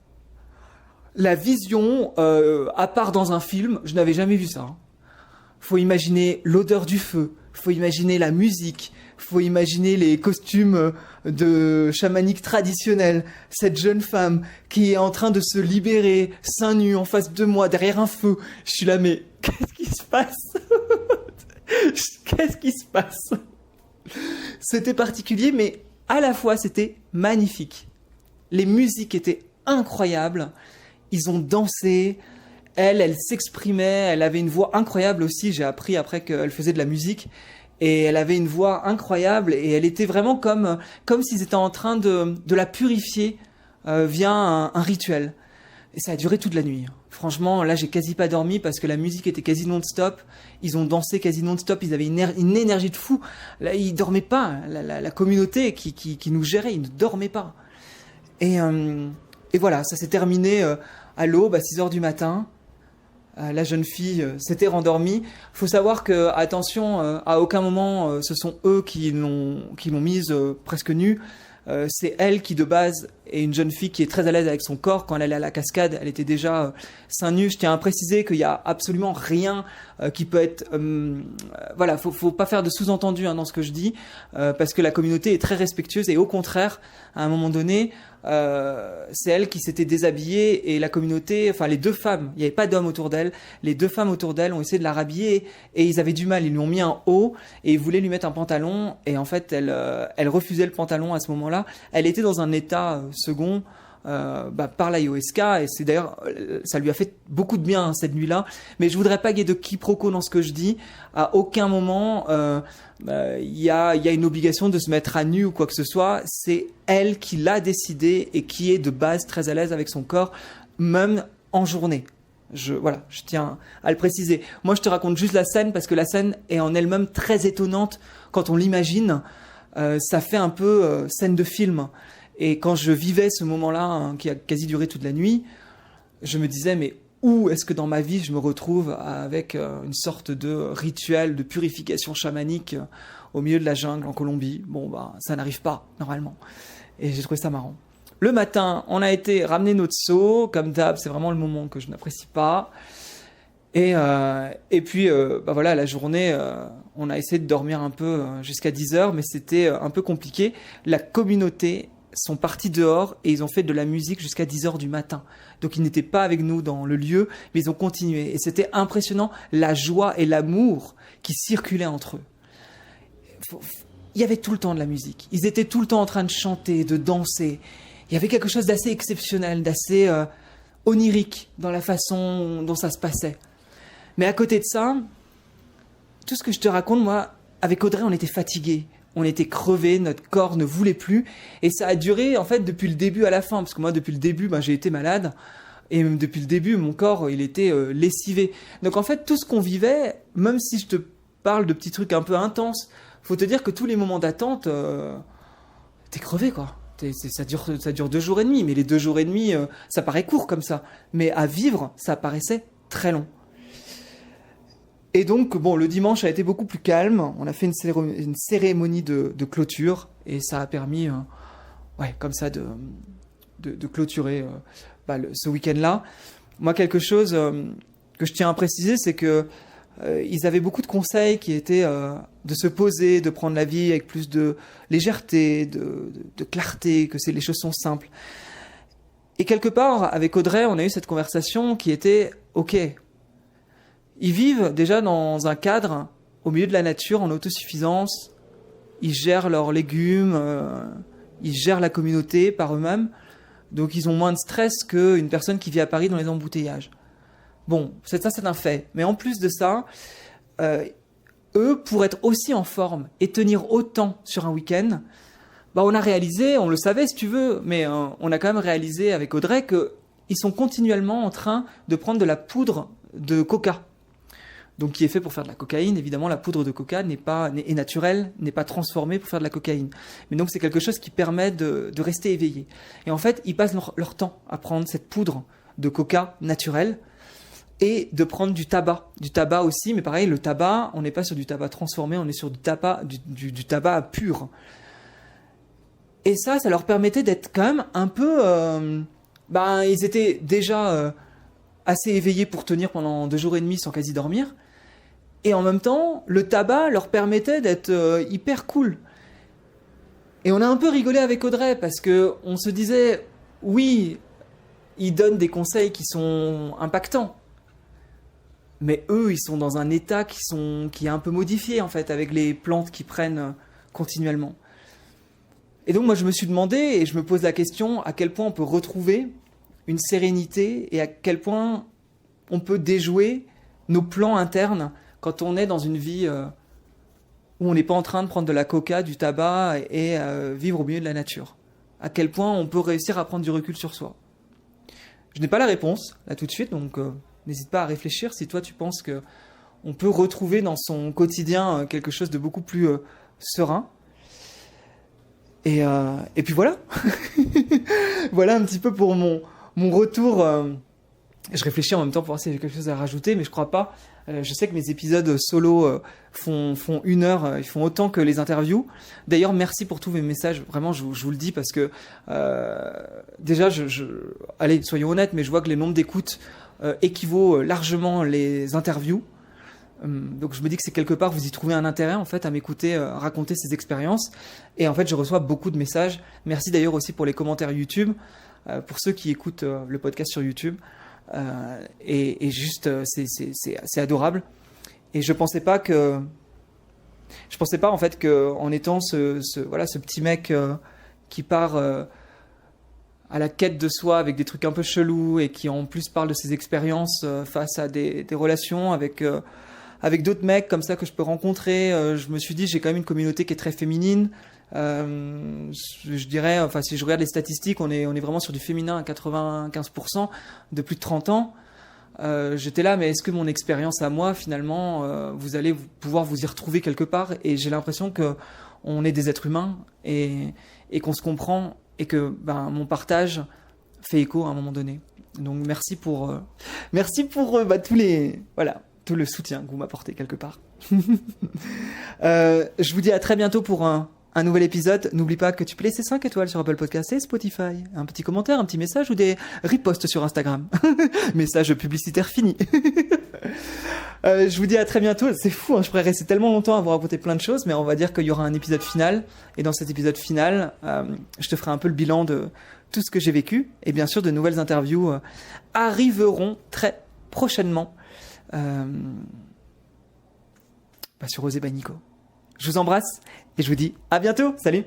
La vision, à part dans un film, je n'avais jamais vu ça. Hein. Faut imaginer l'odeur du feu, faut imaginer la musique, faut imaginer les costumes de chamaniques traditionnels, cette jeune femme qui est en train de se libérer, seins nus en face de moi, derrière un feu. Je suis là, mais qu'est-ce qui se passe? Qu'est-ce qui se passe? C'était particulier, mais à la fois, c'était magnifique. Les musiques étaient incroyables. Ils ont dansé. Elle s'exprimait. Elle avait une voix incroyable aussi. J'ai appris après qu'elle faisait de la musique. Et elle avait une voix incroyable. Et elle était vraiment comme s'ils étaient en train de la purifier via un rituel. Et ça a duré toute la nuit. Franchement, là, j'ai quasi pas dormi parce que la musique était quasi non-stop. Ils ont dansé quasi non-stop. Ils avaient une énergie de fou. Là, ils dormaient pas. La communauté qui nous gérait, ils ne dormaient pas. Et voilà, ça s'est terminé à l'aube, à 6h du matin. La jeune fille s'était rendormie. Faut savoir que, attention, à aucun moment, ce sont eux qui l'ont mise presque nue. C'est elle qui de base est une jeune fille qui est très à l'aise avec son corps. Quand elle allait à la cascade, elle était déjà seins nus. Je tiens à préciser qu'il y a absolument rien qui peut être voilà, faut pas faire de sous-entendu dans ce que je dis parce que la communauté est très respectueuse et au contraire à un moment donné c'est elle qui s'était déshabillée et la communauté, enfin les deux femmes, il n'y avait pas d'hommes autour d'elle, les deux femmes autour d'elle ont essayé de la rhabiller et ils avaient du mal, ils lui ont mis un haut et ils voulaient lui mettre un pantalon et en fait elle refusait le pantalon à ce moment-là. Elle était dans un état second par l'ayahuasca et c'est d'ailleurs ça lui a fait beaucoup de bien cette nuit-là, mais je voudrais pas qu'il y ait de quiproquo dans ce que je dis. À aucun moment il y a une obligation de se mettre à nu ou quoi que ce soit. C'est elle qui l'a décidé et qui est de base très à l'aise avec son corps, même en journée. Je tiens à le préciser. Moi, je te raconte juste la scène parce que la scène est en elle-même très étonnante quand on l'imagine. Ça fait un peu scène de film. Et quand je vivais ce moment-là, hein, qui a quasi duré toute la nuit, je me disais, mais où est-ce que dans ma vie je me retrouve avec une sorte de rituel de purification chamanique au milieu de la jungle en Colombie? Bon, ça n'arrive pas, normalement. Et j'ai trouvé ça marrant. Le matin, on a été ramener notre seau, comme d'hab, c'est vraiment le moment que je n'apprécie pas. Et puis, la journée, on a essayé de dormir un peu jusqu'à 10h, mais c'était un peu compliqué. La communauté sont partis dehors et ils ont fait de la musique jusqu'à 10h du matin. Donc ils n'étaient pas avec nous dans le lieu, mais ils ont continué. Et c'était impressionnant, la joie et l'amour qui circulaient entre eux. Il y avait tout le temps de la musique. Ils étaient tout le temps en train de chanter, de danser. Il y avait quelque chose d'assez exceptionnel, d'assez onirique dans la façon dont ça se passait. Mais à côté de ça, tout ce que je te raconte, moi, avec Audrey, on était fatigués. On était crevés, notre corps ne voulait plus. Et ça a duré, en fait, depuis le début à la fin. Parce que moi, depuis le début, j'ai été malade. Et même depuis le début, mon corps, il était lessivé. Donc, en fait, tout ce qu'on vivait, même si je te parle de petits trucs un peu intenses, faut te dire que tous les moments d'attente, t'es crevé, quoi. Ça dure 2 jours et demi. Mais les 2 jours et demi, ça paraît court comme ça. Mais à vivre, ça paraissait très long. Et donc, le dimanche a été beaucoup plus calme. On a fait une cérémonie de clôture et ça a permis, comme ça, de clôturer ce week-end-là. Moi, quelque chose que je tiens à préciser, c'est que ils avaient beaucoup de conseils qui étaient de se poser, de prendre la vie avec plus de légèreté, de clarté, que les choses sont simples. Et quelque part, avec Audrey, on a eu cette conversation qui était « Ok ». Ils vivent déjà dans un cadre au milieu de la nature en autosuffisance. Ils gèrent leurs légumes, ils gèrent la communauté par eux-mêmes. Donc ils ont moins de stress qu'une personne qui vit à Paris dans les embouteillages. Bon, c'est un fait. Mais en plus de ça, eux, pour être aussi en forme et tenir autant sur un week-end, on a réalisé, on le savait si tu veux, mais on a quand même réalisé avec Audrey qu'ils sont continuellement en train de prendre de la poudre de coca. Donc qui est fait pour faire de la cocaïne. Évidemment, la poudre de coca est naturelle, n'est pas transformée pour faire de la cocaïne. Mais donc c'est quelque chose qui permet de rester éveillé. Et en fait, ils passent leur temps à prendre cette poudre de coca naturelle et de prendre du tabac. Du tabac aussi, mais pareil, le tabac, on n'est pas sur du tabac transformé, on est sur du tabac pur. Et ça leur permettait d'être quand même un peu... ils étaient déjà assez éveillés pour tenir pendant 2 jours et demi sans quasi dormir. Et en même temps, le tabac leur permettait d'être hyper cool. Et on a un peu rigolé avec Audrey parce qu'on se disait, oui, ils donnent des conseils qui sont impactants. Mais eux, ils sont dans un état qui est un peu modifié, en fait, avec les plantes qu'ils prennent continuellement. Et donc, moi, je me suis demandé, et je me pose la question, à quel point on peut retrouver une sérénité et à quel point on peut déjouer nos plans internes quand on est dans une vie où on n'est pas en train de prendre de la coca, du tabac et vivre au milieu de la nature. À quel point on peut réussir à prendre du recul sur soi. Je n'ai pas la réponse, là tout de suite, donc n'hésite pas à réfléchir si toi tu penses qu'on peut retrouver dans son quotidien quelque chose de beaucoup plus serein. Et puis voilà. Voilà un petit peu pour mon retour. Je réfléchis en même temps pour voir si j'ai quelque chose à rajouter, mais je crois pas. Je sais que mes épisodes solo font 1 heure, ils font autant que les interviews. D'ailleurs, merci pour tous mes messages. Vraiment, je vous le dis parce que déjà, allez, soyons honnêtes, mais je vois que les nombres d'écoutes équivaut largement les interviews. Donc je me dis que c'est quelque part vous y trouvez un intérêt en fait à m'écouter raconter ces expériences. Et en fait, je reçois beaucoup de messages. Merci d'ailleurs aussi pour les commentaires YouTube, pour ceux qui écoutent le podcast sur YouTube. Et juste c'est adorable. Et je pensais pas en fait que en étant ce petit mec qui part à la quête de soi avec des trucs un peu chelous et qui en plus parle de ses expériences face à des relations avec d'autres mecs comme ça que je peux rencontrer. Je me suis dit, j'ai quand même une communauté qui est très féminine. Je dirais, enfin, si je regarde les statistiques, on est vraiment sur du féminin à 95% de plus de 30 ans. j'étais là, mais est-ce que mon expérience à moi, finalement, vous allez pouvoir vous y retrouver quelque part? Et j'ai l'impression que on est des êtres humains et qu'on se comprend et que mon partage fait écho à un moment donné. Donc merci pour tout le soutien que vous m'apportez quelque part. Je vous dis à très bientôt pour un nouvel épisode. N'oublie pas que tu peux laisser 5 étoiles sur Apple Podcasts et Spotify. Un petit commentaire, un petit message ou des reposts sur Instagram. Message publicitaire fini. Je vous dis à très bientôt. C'est fou, je pourrais rester tellement longtemps à vous raconter plein de choses, mais on va dire qu'il y aura un épisode final. Et dans cet épisode final, je te ferai un peu le bilan de tout ce que j'ai vécu. Et bien sûr, de nouvelles interviews arriveront très prochainement sur Osez by Nico. Je vous embrasse et je vous dis à bientôt. Salut!